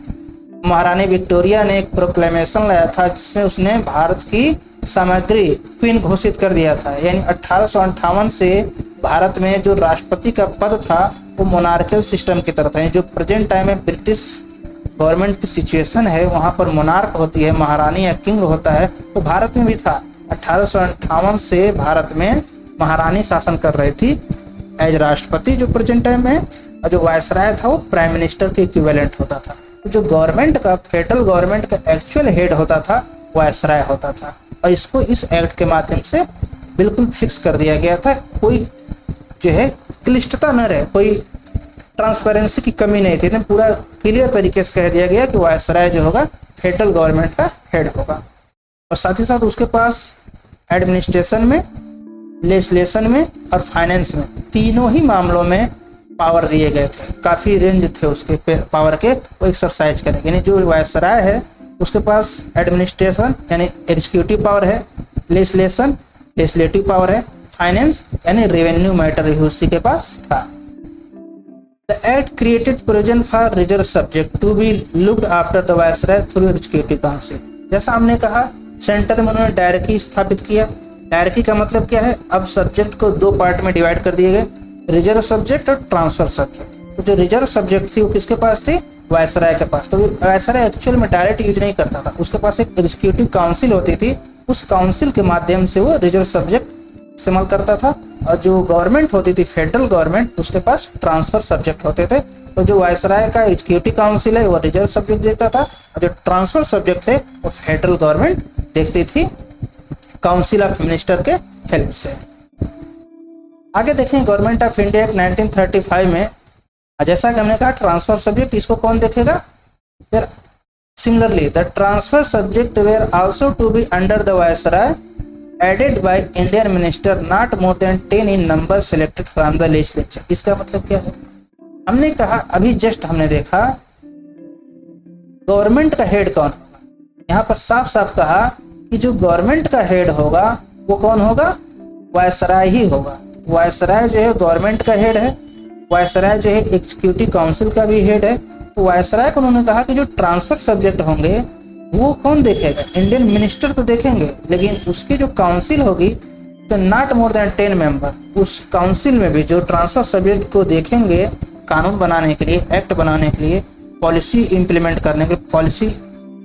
महारानी विक्टोरिया ने एक प्रोक्लेमेशन लाया था जिससे उसने भारत की सामग्री क्वीन घोषित कर दिया था। यानी 1858 से भारत में जो राष्ट्रपति का पद था वो मोनार्कियल सिस्टम की तरफ था। जो प्रेजेंट टाइम में ब्रिटिश गवर्नमेंट की सिचुएशन है वहाँ पर मोनार्क होती है, महारानी या किंग होता है, तो भारत में भी था। 1858 से भारत में महारानी शासन कर रही थी एज राष्ट्रपति जो प्रेजेंट टाइम में, और जो वायसराय था वो प्राइम मिनिस्टर के इक्विवेलेंट होता था। तो जो गवर्नमेंट का, फेडरल गवर्नमेंट का एक्चुअल हेड होता था वायसराय होता था, और इसको इस एक्ट के माध्यम से बिल्कुल फिक्स कर दिया गया था। कोई जो है क्लिष्टता न रहे, कोई ट्रांसपेरेंसी की कमी नहीं थी, पूरा क्लियर तरीके से कह दिया गया कि वायसराय जो होगा फेडरल गवर्नमेंट का हेड होगा। और साथ ही साथ उसके पास एडमिनिस्ट्रेशन में, लेजिस्लेशन में और फाइनेंस में, तीनों ही मामलों में पावर दिए गए थे। काफ़ी रेंज थे उसके पावर के, वो एक्सरसाइज करेंगे। यानी जो वायसराय है उसके पास एडमिनिस्ट्रेशन यानी एग्जीक्यूटिव पावर है, लेजिस्लेशन लेजिस्लेटिव पावर है, फाइनेंस यानी रेवेन्यू मैटर भी उसी के पास था। The act created provision for reserve subject to be looked after the viceroy through executive council. जैसा हमने कहा, सेंटर में उन्होंने डायरेक्टरी स्थापित किया। डायरेक्टरी का मतलब क्या है, अब सब्जेक्ट को दो पार्ट में डिवाइड कर दिए गए, रिजर्व सब्जेक्ट और ट्रांसफर सब्जेक्ट। तो जो रिजर्व सब्जेक्ट थी वो किसके पास थी, वायसराय के पास। तो वायसराय एक्चुअल में डायरेक्ट यूज नहीं करता था, उसके पास एक एग्जीक्यूटिव काउंसिल होती थी, उस काउंसिल के माध्यम से वो रिजर्व सब्जेक्ट इस्तेमाल करता था। और जो गवर्नमेंट होती थी फेडरल गवर्नमेंट, उसके पास ट्रांसफर सब्जेक्ट होते थे। तो जो वायसराय का एग्जीक्यूटिव काउंसिल है वो रिजर्व सब्जेक्ट देखता था, और जो ट्रांसफर सब्जेक्ट थे वो फेडरल गवर्नमेंट देखती थी काउंसिल ऑफ मिनिस्टर के हेल्प से। आगे देखें गवर्नमेंट ऑफ इंडिया एक्ट 1935 में, जैसा कि हमने कहा ट्रांसफर सब्जेक्ट इसको कौन देखेगा, फिर Similarly, the transfer subject were also to be under the Viceroy, added by Indian minister, not more than 10 in number selected from the legislature. इसका मतलब क्या है? हमने कहा, अभी जस्ट हमने देखा गवर्नमेंट का हेड कौन होगा। यहाँ पर साफ साफ कहा कि जो गवर्नमेंट का हेड होगा वो कौन होगा? वायसराय ही होगा। वायसराय जो है गवर्नमेंट का हेड है, वायसराय जो है एग्जीक्यूटिव काउंसिल का भी हेड है। तो वायसराय को उन्होंने कहा कि जो ट्रांसफर सब्जेक्ट होंगे वो कौन देखेगा? इंडियन मिनिस्टर तो देखेंगे, लेकिन उसकी जो काउंसिल होगी तो नॉट मोर देन 10 मेंबर, उस काउंसिल में भी जो ट्रांसफर सब्जेक्ट को देखेंगे कानून बनाने के लिए, एक्ट बनाने के लिए, पॉलिसी इम्प्लीमेंट करने के, पॉलिसी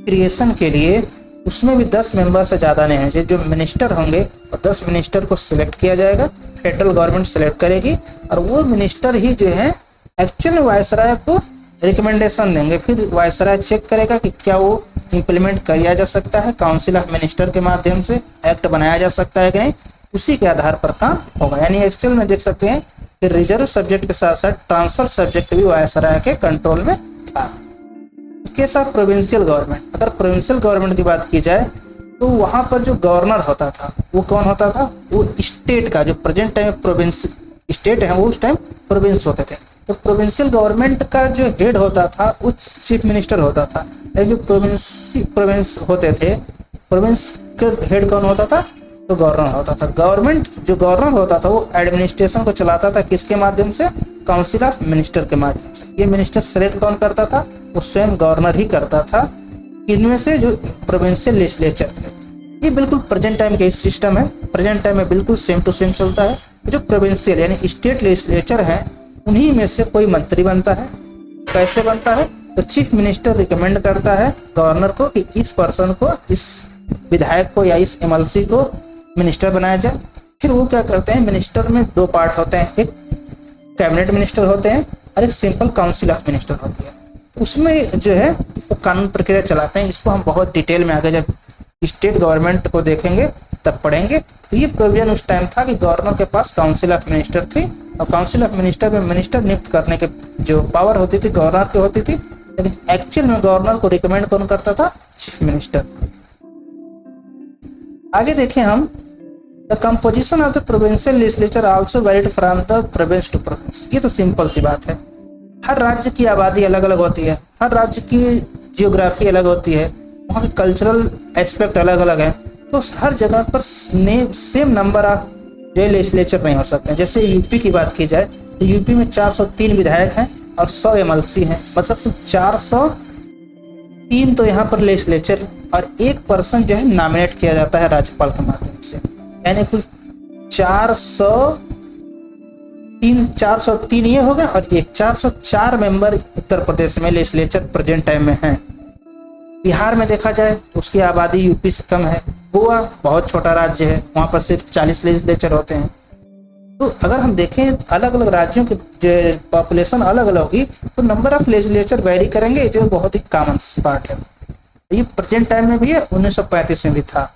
क्रिएशन के लिए, उसमें भी 10 मेंबर से ज़्यादा नहीं होंगे। जो मिनिस्टर होंगे और 10 मिनिस्टर को सिलेक्ट किया जाएगा, फेडरल गवर्नमेंट सिलेक्ट करेगी और वो मिनिस्टर ही जो है एक्चुअल वायसराय को रिकमेंडेशन देंगे। फिर वायसराय चेक करेगा कि क्या वो इम्प्लीमेंट किया जा सकता है, काउंसिल ऑफ मिनिस्टर के माध्यम से एक्ट बनाया जा सकता है कि नहीं, उसी के आधार पर काम होगा। यानी एक्चुअल में देख सकते हैं कि रिजर्व सब्जेक्ट के साथ साथ ट्रांसफर सब्जेक्ट भी वायसराय के कंट्रोल में था। केस ऑफ प्रोविंशियल गवर्नमेंट, अगर प्रोविंशियल गवर्नमेंट की बात की जाए तो वहां पर जो गवर्नर होता था वो कौन होता था? वो स्टेट का, जो प्रेजेंट टाइम प्रोविंस स्टेट है वो उस टाइम प्रोविंस होते थे। तो प्रोविंशियल गवर्नमेंट का जो हेड होता था वो चीफ मिनिस्टर होता था। लेकिन जो प्रोविंस होते थे, प्रोविंस का हेड कौन होता था? तो गवर्नर होता था। गवर्नमेंट जो गवर्नर होता था वो एडमिनिस्ट्रेशन को चलाता था किसके माध्यम से? काउंसिल ऑफ मिनिस्टर के माध्यम से। ये मिनिस्टर सेलेक्ट कौन करता था? वो स्वयं गवर्नर ही करता था। इनमें से जो प्रोविंशियल लेजिस्लेचर थे, ये बिल्कुल प्रेजेंट टाइम के सिस्टम है, प्रेजेंट टाइम में बिल्कुल सेम टू सेम चलता है। जो प्रोविंशियल यानी स्टेट लेजिस्लेचर है उन्हीं में से कोई मंत्री बनता है। कैसे बनता है? तो चीफ मिनिस्टर रिकमेंड करता है गवर्नर को कि इस पर्सन को, इस विधायक को या इस एमएलसी को मिनिस्टर बनाया जाए। फिर वो क्या करते हैं, मिनिस्टर में 2 पार्ट होते हैं, एक कैबिनेट मिनिस्टर होते हैं और एक सिंपल काउंसिल ऑफ मिनिस्टर होती है। उसमें जो है वो कानून प्रक्रिया चलाते हैं। इसको हम बहुत डिटेल में आगे जब स्टेट गवर्नमेंट को देखेंगे तब पढ़ेंगे। तो ये प्रोविजन उस टाइम था कि गवर्नर के पास काउंसिल ऑफ मिनिस्टर थी और काउंसिल ऑफ मिनिस्टर में मिनिस्टर नियुक्त करने के जो पावर होती थी गवर्नर की होती थी, लेकिन एक्चुअल में गवर्नर को रिकमेंड कौन करता था? Chief minister. आगे देखें हम, the composition of the provincial legislature also varied from the province to province. ये तो सिंपल सी बात है। हर राज्य की आबादी अलग अलग होती है, हर राज्य की जियोग्राफी अलग होती है, वहाँ के कल्चरल एस्पेक्ट अलग अलग है। तो हर जगह पर सेम नंबर ऑफ जो लेजिस्लेचर नहीं हो सकते हैं। जैसे यूपी की बात की जाए तो यूपी में 403 विधायक हैं और 100 एमएलसी हैं, मतलब तो 403 तो यहाँ पर लेजिस्लेचर और एक पर्सन जो है नॉमिनेट किया जाता है राज्यपाल के माध्यम से। यानी कुल 403 ये हो गए और एक 404 मेंबर उत्तर प्रदेश में लेजिस्लेचर प्रेजेंट टाइम में हैं। बिहार में देखा जाए तो उसकी आबादी यूपी से कम है। गोवा बहुत छोटा राज्य है, वहाँ पर सिर्फ 40 लेजिस्लेचर होते हैं। तो अगर हम देखें अलग अलग राज्यों की जो पॉपुलेशन अलग अलग होगी तो नंबर ऑफ लेजिस्लेचर वेरी करेंगे। ये तो बहुत ही कॉमन पार्ट है। ये प्रेजेंट टाइम में भी है, 1935 में भी था।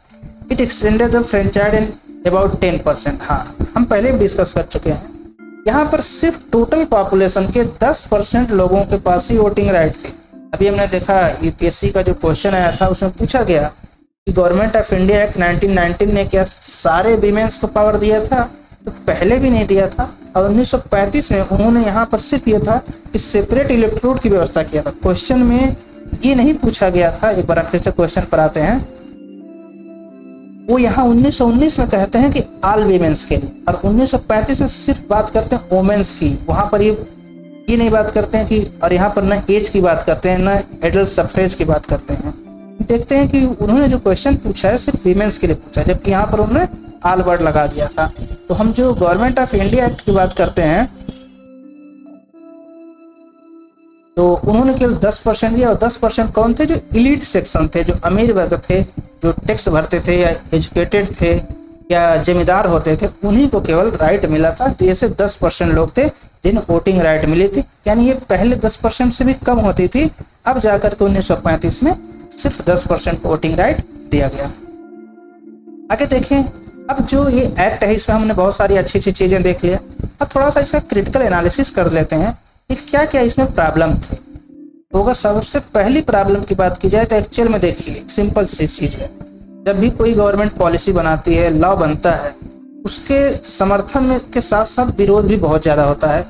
It extended the franchise in about 10%। हाँ, हम पहले भी डिस्कस कर चुके हैं। यहाँ पर सिर्फ टोटल पॉपुलेशन के 10% लोगों के पास ही वोटिंग राइट थी। अभी हमने देखा यूपीएससी का जो क्वेश्चन आया था उसमें पूछा गया कि गवर्नमेंट ऑफ इंडिया एक्ट 1919 ने क्या सारे वीमेंस को पावर दिया था? तो पहले भी नहीं दिया था। और 1935 में उन्होंने यहाँ पर सिर्फ ये था कि सेपरेट इलेक्टोरेट की व्यवस्था किया था। क्वेश्चन में ये नहीं पूछा गया था, एक बार फिर से क्वेश्चन पर आते हैं। वो यहाँ 1919 में कहते हैं कि ऑल वीमेंस के लिए, और 1935 में सिर्फ बात करते हैं वोमेंस की। वहाँ पर ये नहीं बात करते हैं कि, और यहाँ पर न एज की बात करते हैं न एडल्ट सफरेज की बात करते हैं। देखते हैं कि उन्होंने जो क्वेश्चन पूछा है सिर्फ वीमेंस के लिए पूछा है, जबकि यहाँ पर उन्होंने ऑल वर्ड लगा दिया था। तो हम जो गवर्नमेंट ऑफ इंडिया एक्ट की बात करते हैं तो उन्होंने केवल 10% दिया। और 10% कौन थे? जो इलीट सेक्शन थे, जो अमीर वर्ग थे, जो टैक्स भरते थे या एजुकेटेड थे या जमींदार होते थे, उन्हीं को केवल राइट मिला था। तो ऐसे 10% लोग थे जिन्हें वोटिंग राइट मिली थी। यानी ये पहले 10% से भी कम होती थी, अब जाकर के 1935 में सिर्फ 10% को वोटिंग राइट दिया गया। आगे देखें, अब जो ये एक्ट है इसमें हमने बहुत सारी अच्छी अच्छी चीजें देख लिया। अब थोड़ा सा इसका क्रिटिकल एनालिसिस कर लेते हैं कि क्या क्या इसमें प्रॉब्लम थे। तो अगर सबसे पहली प्रॉब्लम की बात की जाए तो एक्चुअल में देखिए सिंपल सी चीज़ है, जब भी कोई गवर्नमेंट पॉलिसी बनाती है, लॉ बनता है, उसके समर्थन में के साथ साथ विरोध भी बहुत ज़्यादा होता है।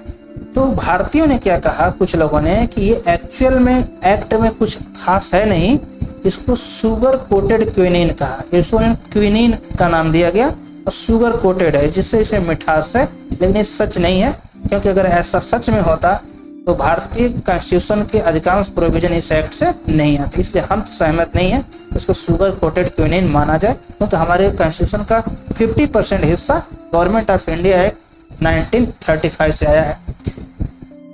तो भारतीयों ने क्या कहा, कुछ लोगों ने, कि ये एक्चुअल में एक्ट में कुछ खास है नहीं, इसको शुगर कोटेड क्विनीन कहा। इसको क्विनीन का नाम दिया गया और शुगर कोटेड है, जिससे इसे मिठास है, लेकिन ये सच नहीं है, क्योंकि अगर ऐसा सच में होता तो भारतीय कॉन्स्टिट्यूशन के अधिकांश प्रोविजन इस एक्ट से नहीं आते। इसलिए हम तो सहमत नहीं है इसको शुगर कोटेड क्विनीन माना जाए, क्योंकि हमारे कॉन्स्टिट्यूशन का 50% हिस्सा गवर्नमेंट ऑफ इंडिया एक्ट 1935 से आया है।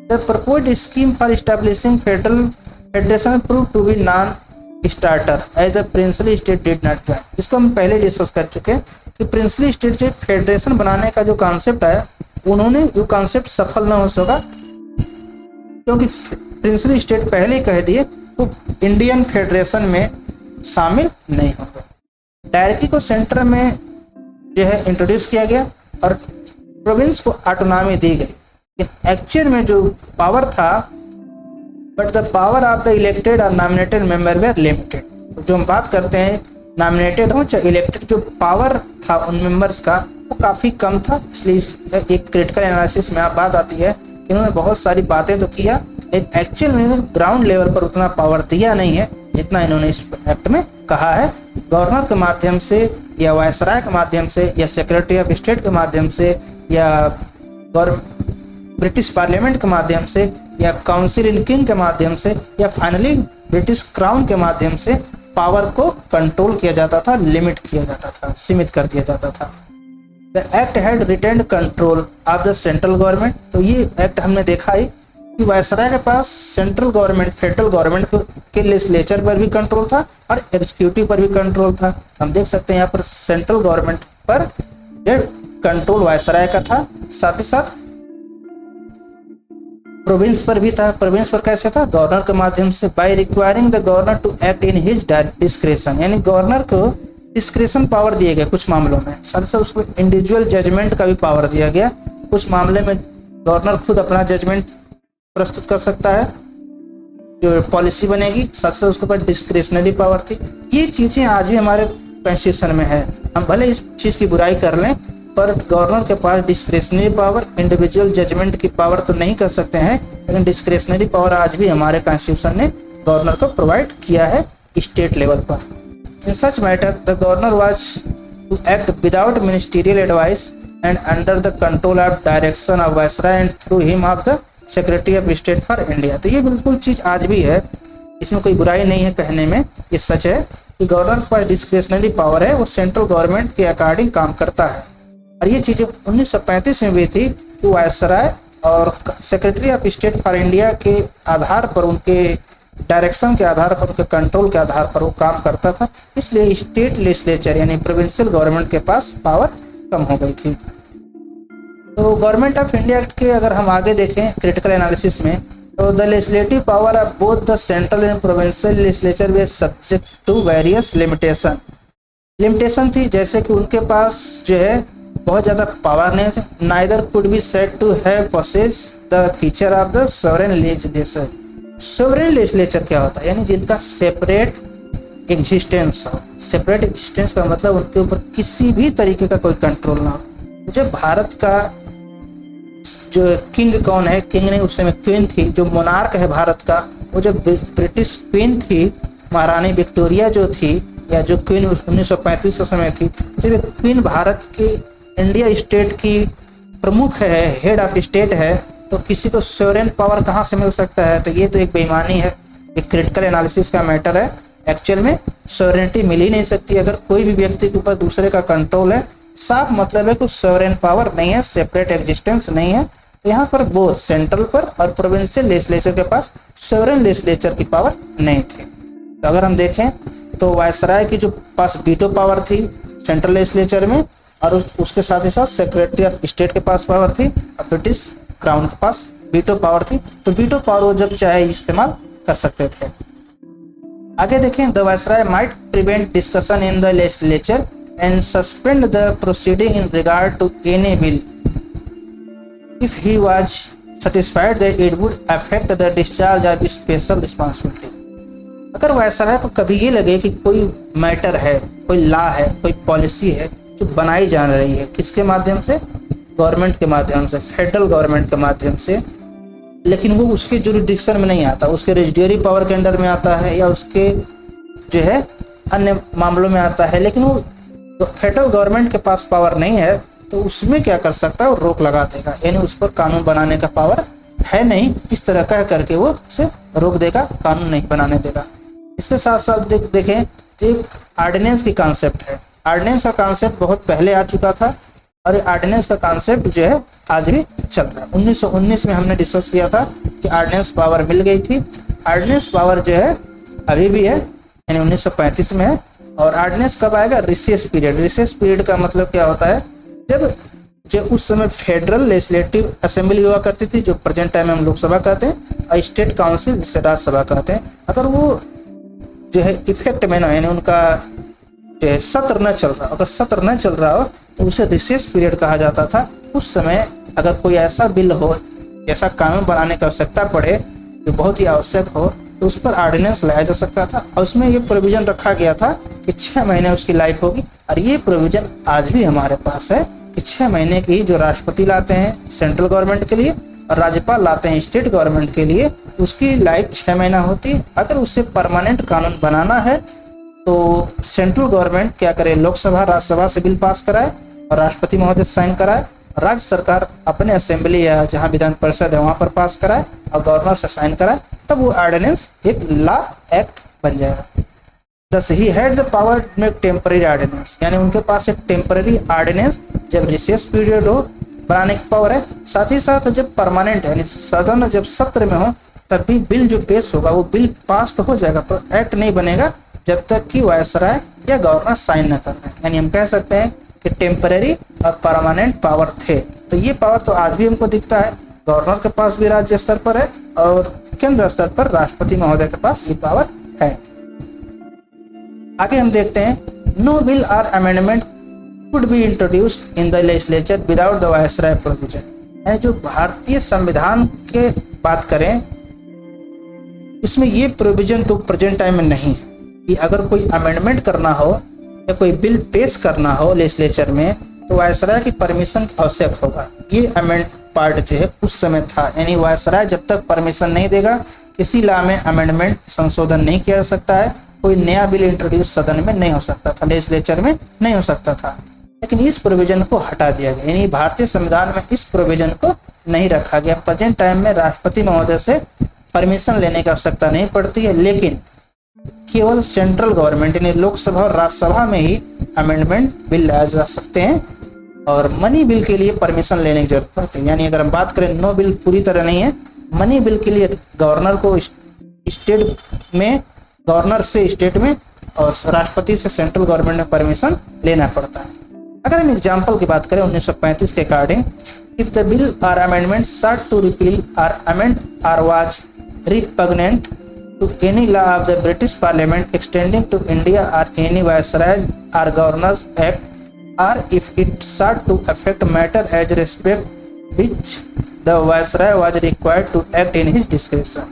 The proposed scheme for establishing federation prove to be non starter as the princely state did not join. इसको हम पहले डिस्कस कर चुके हैं कि प्रिंसली स्टेट जो फेडरेशन बनाने का जो कॉन्सेप्ट है, उन्होंने वो कॉन्सेप्ट सफल न हो सका, क्योंकि प्रिंसली स्टेट पहले ही कह दिए तो इंडियन फेडरेशन में शामिल नहीं होंगे। डायरेक्टली को सेंटर में जो है इंट्रोड्यूस किया गया और प्रोविंस को ऑटोनॉमी दी गई, लेकिन एक्चुअल में जो पावर था, but the power of the elected और नॉमिनेटेड मेंबर वेर लिमिटेड। जो हम बात करते हैं नॉमिनेटेड हो चाहे इलेक्टेड, जो पावर था उन मेंबर्स का वो काफ़ी कम था। इसलिए एक क्रिटिकल एनालिसिस में आप बात आती है, इन्होंने बहुत सारी बातें तो किया, लेकिन एक्चुअल में ग्राउंड लेवल पर उतना पावर दिया नहीं है जितना इन्होंने इस एक्ट में कहा है। गवर्नर के माध्यम से या वायसराय के माध्यम से या सेक्रेटरी ऑफ स्टेट के माध्यम से या ब्रिटिश पार्लियामेंट के माध्यम से या काउंसिल इन किंग के माध्यम से या फाइनली ब्रिटिश क्राउन के माध्यम से पावर को कंट्रोल किया जाता था, लिमिट किया जाता था, सीमित कर दिया जाता था। The act had retained control of the central government. तो ये एक्ट हमने देखा ही कि वायसराय के पास सेंट्रल गवर्नमेंट, फेडरल गवर्नमेंट के लेजिस्लेचर पर भी कंट्रोल था और एग्जीक्यूटिव पर भी कंट्रोल था। हम देख सकते हैं यहाँ पर सेंट्रल गवर्नमेंट पर कंट्रोल वायसराय का था, साथ ही साथ प्रोविंस पर भी था। प्रोविंस पर कैसे था? गवर्नर के माध्यम से, by requiring the governor to act in his discretion, यानी गवर्नर को डिस्क्रेशन पावर दिए गए कुछ मामलों में, साथ ही साथ उसको इंडिविजुअल जजमेंट का भी पावर दिया गया। कुछ मामले में गवर्नर खुद अपना जजमेंट प्रस्तुत कर सकता है, जो पॉलिसी बनेगी, साथ साथ उसके ऊपर डिस्क्रेशनरी पावर थी। ये चीज़ें आज भी हमारे कॉन्स्टिट्यूशन में है। हम भले इस चीज़ की बुराई कर लें, पर गवर्नर के पास डिस्क्रेशनरी पावर, इंडिविजुअल जजमेंट की पावर तो नहीं कर सकते हैं, लेकिन डिस्क्रेशनरी पावर आज भी हमारे कॉन्स्टिट्यूशन ने गवर्नर को प्रोवाइड किया है स्टेट लेवल पर। In such matter the governor was to act without ministerial advice and under the control of direction of viceroy and through him of the secretary of state for India. तो ये बिल्कुल चीज़ आज भी है, इसमें कोई बुराई नहीं है कहने में, ये सच है कि गवर्नर के पास डिस्क्रेशनरी पावर है, वो सेंट्रल गवर्नमेंट के अकॉर्डिंग काम करता है। और ये चीज़ें 1935 में भी थी कि वायसराय और secretary of state for India के आधार पर, उनके डायरेक्शन के आधार पर, उनके कंट्रोल के आधार पर वो काम करता था। इसलिए स्टेट लेजिस्लेचर यानी प्रोविंशियल गवर्नमेंट के पास पावर कम हो गई थी। तो गवर्नमेंट ऑफ इंडिया एक्ट के अगर हम आगे देखें क्रिटिकल एनालिसिस में, तो the legislative power of both the central and provincial legislature were subject to various limitation थी, जैसे कि उनके पास जो है बहुत ज़्यादा पावर नहीं थे। Neither could be said to have possess the feature of the sovereign legislature. Sovereign legislature क्या होता है? यानी जिनका सेपरेट एग्जिस्टेंस हो। सेपरेट एग्जिस्टेंस का मतलब उनके ऊपर किसी भी तरीके का कोई कंट्रोल ना हो। जो भारत का जो किंग कौन है, किंग नहीं उस समय क्वीन थी, जो मोनार्क है भारत का, वो जो ब्रिटिश क्वीन थी, महारानी विक्टोरिया जो थी, या जो क्वीन 1935 के समय थी, जब क्वीन भारत की इंडिया स्टेट की प्रमुख है, हेड ऑफ स्टेट है, तो किसी को सोवरेन पावर कहाँ से मिल सकता है? तो ये तो एक बेईमानी है, एक क्रिटिकल एनालिसिस का मैटर है। एक्चुअल में सोवरेनिटी मिल ही नहीं सकती अगर कोई भी व्यक्ति के ऊपर दूसरे का कंट्रोल है। साफ मतलब है कि सोवरेन पावर नहीं है, सेपरेट एग्जिस्टेंस नहीं है। तो यहाँ पर बोथ सेंट्रल पर और प्रोविंशियल लेजिस्लेचर के पास सोवरेन लेजिस्लेचर की पावर नहीं थी। तो अगर हम देखें तो वायसराय की जो पास वीटो पावर थी सेंट्रल लेजिस्लेचर में, और उसके साथ ही साथ सेक्रेटरी ऑफ स्टेट के पास पावर थी और ब्रिटिश क्राउन के पास वीटो पावर थी। तो वीटो पावर वो जब चाहे इस्तेमाल कर सकते थे। आगे देखें, the viceroy might prevent discussion in the legislature and suspend the proceeding in regard to any bill if he was satisfied that it would affect the discharge of special responsibility। अगर वैसा है तो कभी ये लगे कि कोई मैटर है, कोई लॉ है, कोई पॉलिसी है जो बनाई जा रही है, किसके माध्यम से? गवर्नमेंट के माध्यम से, फेडरल गवर्नमेंट के माध्यम से, लेकिन वो उसके जुरिडिक्शन में नहीं आता, उसके रेजिडियरी पावर के अंडर में आता है या उसके जो है अन्य मामलों में आता है, लेकिन वो फेडरल गवर्नमेंट के पास पावर नहीं है, तो उसमें क्या कर सकता है? वो रोक लगा देगा, यानी उस पर कानून बनाने का पावर है नहीं, इस तरह कह करके वो उसे रोक देगा, कानून नहीं बनाने देगा। इसके साथ साथ देखें तो एक ऑर्डिनेंस की कॉन्सेप्ट है। ऑर्डिनेंस का कॉन्सेप्ट बहुत पहले आ चुका था और ऑर्डिनेंस का कॉन्सेप्ट जो है आज भी चल रहा है। 1919 में हमने डिस्कस किया था कि ऑर्डिनेंस पावर मिल गई थी। ऑर्डिनेंस पावर जो है अभी भी है, यानी 1935 में है। और ऑर्डिनेंस कब आएगा? Recess period. रिसेस पीरियड का मतलब क्या होता है? जब उस समय फेडरल लेजिस्लेटिव असेंबली हुआ करती थी, जो प्रेजेंट टाइम में हम लोकसभा कहते हैं, और स्टेट काउंसिल जिसे राज्यसभा कहते हैं, अगर वो जो है इफेक्ट में ना, यानी उनका जो है सत्र न चल रहा, अगर सत्र न चल रहा हो तो उसे रिसेस पीरियड कहा जाता था। उस समय अगर कोई ऐसा बिल हो, ऐसा कानून बनाने की आवश्यकता पड़े जो बहुत ही आवश्यक हो, तो उस पर ऑर्डिनेंस लाया जा सकता था। और उसमें ये प्रोविजन रखा गया था कि 6 महीने उसकी लाइफ होगी। और ये प्रोविजन आज भी हमारे पास है कि 6 महीने की जो राष्ट्रपति लाते हैं सेंट्रल गवर्नमेंट के लिए और राज्यपाल लाते हैं स्टेट गवर्नमेंट के लिए, उसकी लाइफ 6 महीना होती है। अगर उसे परमानेंट कानून बनाना है तो सेंट्रल गवर्नमेंट क्या करे? लोकसभा राज्यसभा से बिल पास कराए और राष्ट्रपति महोदय साइन कराए, राज्य सरकार अपने असेंबली या जहां विधान परिषद है वहां पर पास कराए और गवर्नर से साइन कराए, तब वो ऑर्डिनेंस एक लॉ एक्ट बन जाएगा। Thus he had the power to make temporary ordinance, यानी उनके पास एक टेम्पररी ऑर्डिनेंस जब रिसेस पीरियड हो बनाने की पावर है। साथ ही साथ जब परमानेंट यानी सदन जब सत्र में हो तब भी बिल जो पेश होगा वो बिल पास तो हो जाएगा, पर एक्ट नहीं बनेगा जब तक कि वायसराय या गवर्नर साइन न कर दें। यानी हम कह सकते हैं कि टेम्पररी और परमानेंट पावर थे। तो ये पावर तो आज भी हमको दिखता है, गवर्नर के पास भी राज्य स्तर पर है और केंद्र स्तर पर राष्ट्रपति महोदय के पास ये पावर है। आगे हम देखते हैं, नो बिल और amendment could be introduced in the legislature without the viceroy provision. यानी जो भारतीय संविधान के बात करें, इसमें ये प्रोविजन तो प्रेजेंट टाइम में नहीं है कि अगर कोई अमेंडमेंट करना हो या कोई बिल पेश करना हो लेजिस्लेचर में तो वायसराय की परमिशन आवश्यक होगा। ये अमेंड पार्ट जो है उस समय था, यानी वायसराय जब तक परमिशन नहीं देगा किसी लॉ में अमेंडमेंट संशोधन नहीं किया जा सकता है, कोई नया बिल इंट्रोड्यूस सदन में नहीं हो सकता था, लेजिस्लेचर में नहीं हो सकता था। लेकिन इस प्रोविजन को हटा दिया गया, यानी भारतीय संविधान में इस प्रोविजन को नहीं रखा गया। प्रेजेंट टाइम में राष्ट्रपति महोदय से परमिशन लेने की आवश्यकता नहीं पड़ती है, लेकिन केवल सेंट्रल गवर्नमेंट यानी लोकसभा और राज्यसभा में ही अमेंडमेंट बिल लाए जा सकते हैं और मनी बिल के लिए परमिशन लेने की जरूरत पड़ती है। यानी अगर हम बात करें, नो बिल पूरी तरह नहीं है, मनी बिल के लिए गवर्नर को स्टेट में, गवर्नर से स्टेट में और राष्ट्रपति से सेंट्रल गवर्नमेंट में परमिशन लेना पड़ता है। अगर हम एग्जाम्पल की बात करें 1935 के according, if the bill or amendment sought to repeal or amend or was repugnant to any law of the British Parliament extending to India or any viceroy or governor's act, or if it sought to affect matter as respect which the viceroy was required to act in his discretion।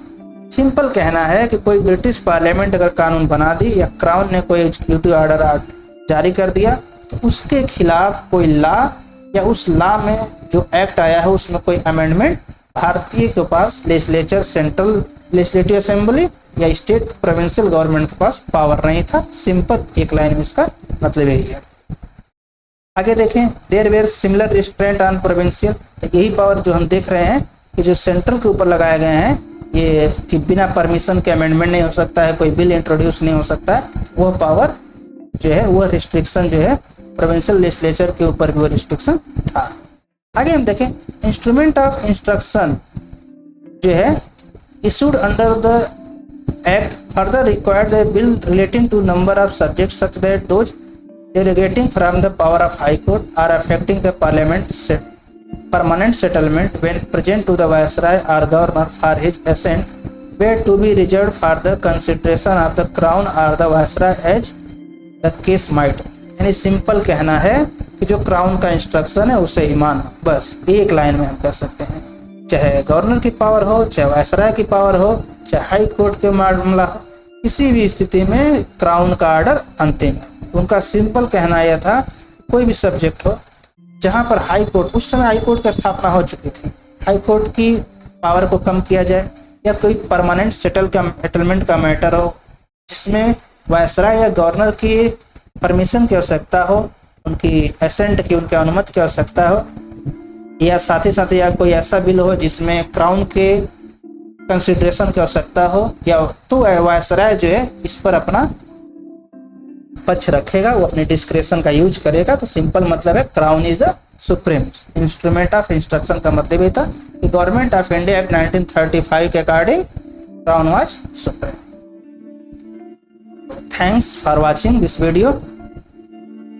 Simple कहना है कि कोई British parliament अगर कानून बना दी या crown ने कोई एग्जीक्यूटिव ऑर्डर जारी कर दिया तो उसके खिलाफ कोई लॉ या उस लॉ में जो एक्ट आया है उसमें कोई अमेंडमेंट भारतीय के पास लेजिस्लेचर, सेंट्रल लेजिस्लेटिव असेंबली या स्टेट प्रोविंशियल गवर्नमेंट के पास पावर नहीं था। सिंपल एक लाइन में इसका मतलब यही है। आगे देखें, there were similar restraint on provincial, तो यही पावर जो हम देख रहे हैं कि जो सेंट्रल के ऊपर लगाए गए हैं, ये कि बिना परमिशन के अमेंडमेंट नहीं हो सकता है, कोई बिल इंट्रोड्यूस नहीं हो सकता है, वह पावर जो है वह रिस्ट्रिक्शन जो है प्रोविंशियल लेजिस्लेचर के ऊपर भी वो रिस्ट्रिक्शन था। आगे हम देखें, इंस्ट्रूमेंट ऑफ इंस्ट्रक्शन जो है issued under the act further required the bill relating to number of subjects such that those derogating from the power of high court or affecting the parliament permanent settlement when present to the viceroy or governor for his assent were to be reserved for the consideration of the crown or the viceroy as the case might। यानी simple कहना है कि जो crown का instruction है उसे ही मानो, बस एक लाइन में हम कह सकते हैं। चाहे गवर्नर की पावर हो, चाहे वायसराय की पावर हो, चाहे हाई कोर्ट के मामला हो, किसी भी स्थिति में क्राउन का ऑर्डर अंतिम है। उनका सिंपल कहना यह था, कोई भी सब्जेक्ट हो जहां पर हाई कोर्ट, उस समय हाई कोर्ट की स्थापना हो चुकी थी, हाई कोर्ट की पावर को कम किया जाए, या कोई परमानेंट सेटलमेंट का मैटर हो जिसमें वायसराय या गवर्नर की परमिशन की आवश्यकता हो, उनकी एसेंट की, उनकी अनुमति की आवश्यकता हो, या साथ ही साथ या कोई ऐसा बिल हो जिसमें क्राउन के कंसिडरेशन की आवश्यकता हो, या तो वायसराय जो है इस पर अपना पक्ष रखेगा, वो अपने डिस्क्रेशन का यूज करेगा। तो सिंपल मतलब है crown is the supreme instrument of instruction का मतलब ये था कि गवर्नमेंट ऑफ इंडिया एक्ट 1935 के according crown was supreme. Thanks for watching this video.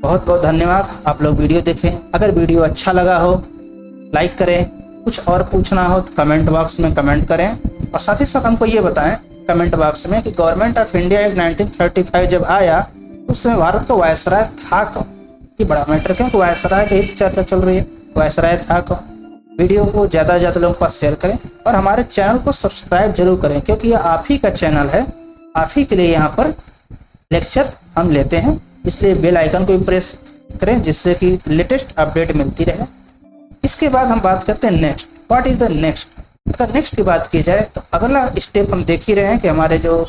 बहुत बहुत धन्यवाद, आप लोग वीडियो देखें। अगर वीडियो अच्छा लगा हो लाइक करें, कुछ और पूछना हो तो कमेंट बॉक्स में कमेंट करें, और साथ ही साथ हमको ये बताएं कमेंट बॉक्स में कि गवर्नमेंट ऑफ इंडिया एक्ट 1935 जब आया उस समय भारत का वायसराय था कौन। ये बड़ा मैटर, क्योंकि वायसराय की ही चर्चा चल रही है, वायसराय था कौन। वीडियो को ज़्यादा से ज़्यादा लोगों के पास शेयर करें और हमारे चैनल को सब्सक्राइब जरूर करें, क्योंकि ये आप ही का चैनल है, आप ही के लिए यहाँ पर लेक्चर हम लेते हैं। इसलिए बेल आइकन को भी प्रेस करें जिससे कि लेटेस्ट अपडेट मिलती रहे। इसके बाद हम बात करते हैं next, what is the next. अगर नेक्स्ट की बात की जाए तो अगला स्टेप हम देख ही रहे हैं कि हमारे जो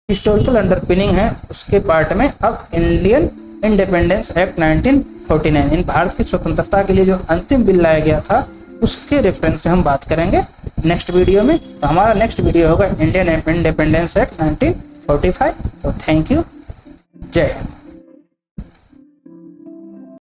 हिस्टोरिकल अंडरपिनिंग है उसके पार्ट में अब इंडियन इंडिपेंडेंस एक्ट 1949, इन भारत की स्वतंत्रता के लिए जो अंतिम बिल लाया गया था उसके रेफरेंस से हम बात करेंगे नेक्स्ट वीडियो में। तो हमारा नेक्स्ट वीडियो होगा इंडियन इंडिपेंडेंस एक्ट 1945। तो थैंक यू, जय हिंद।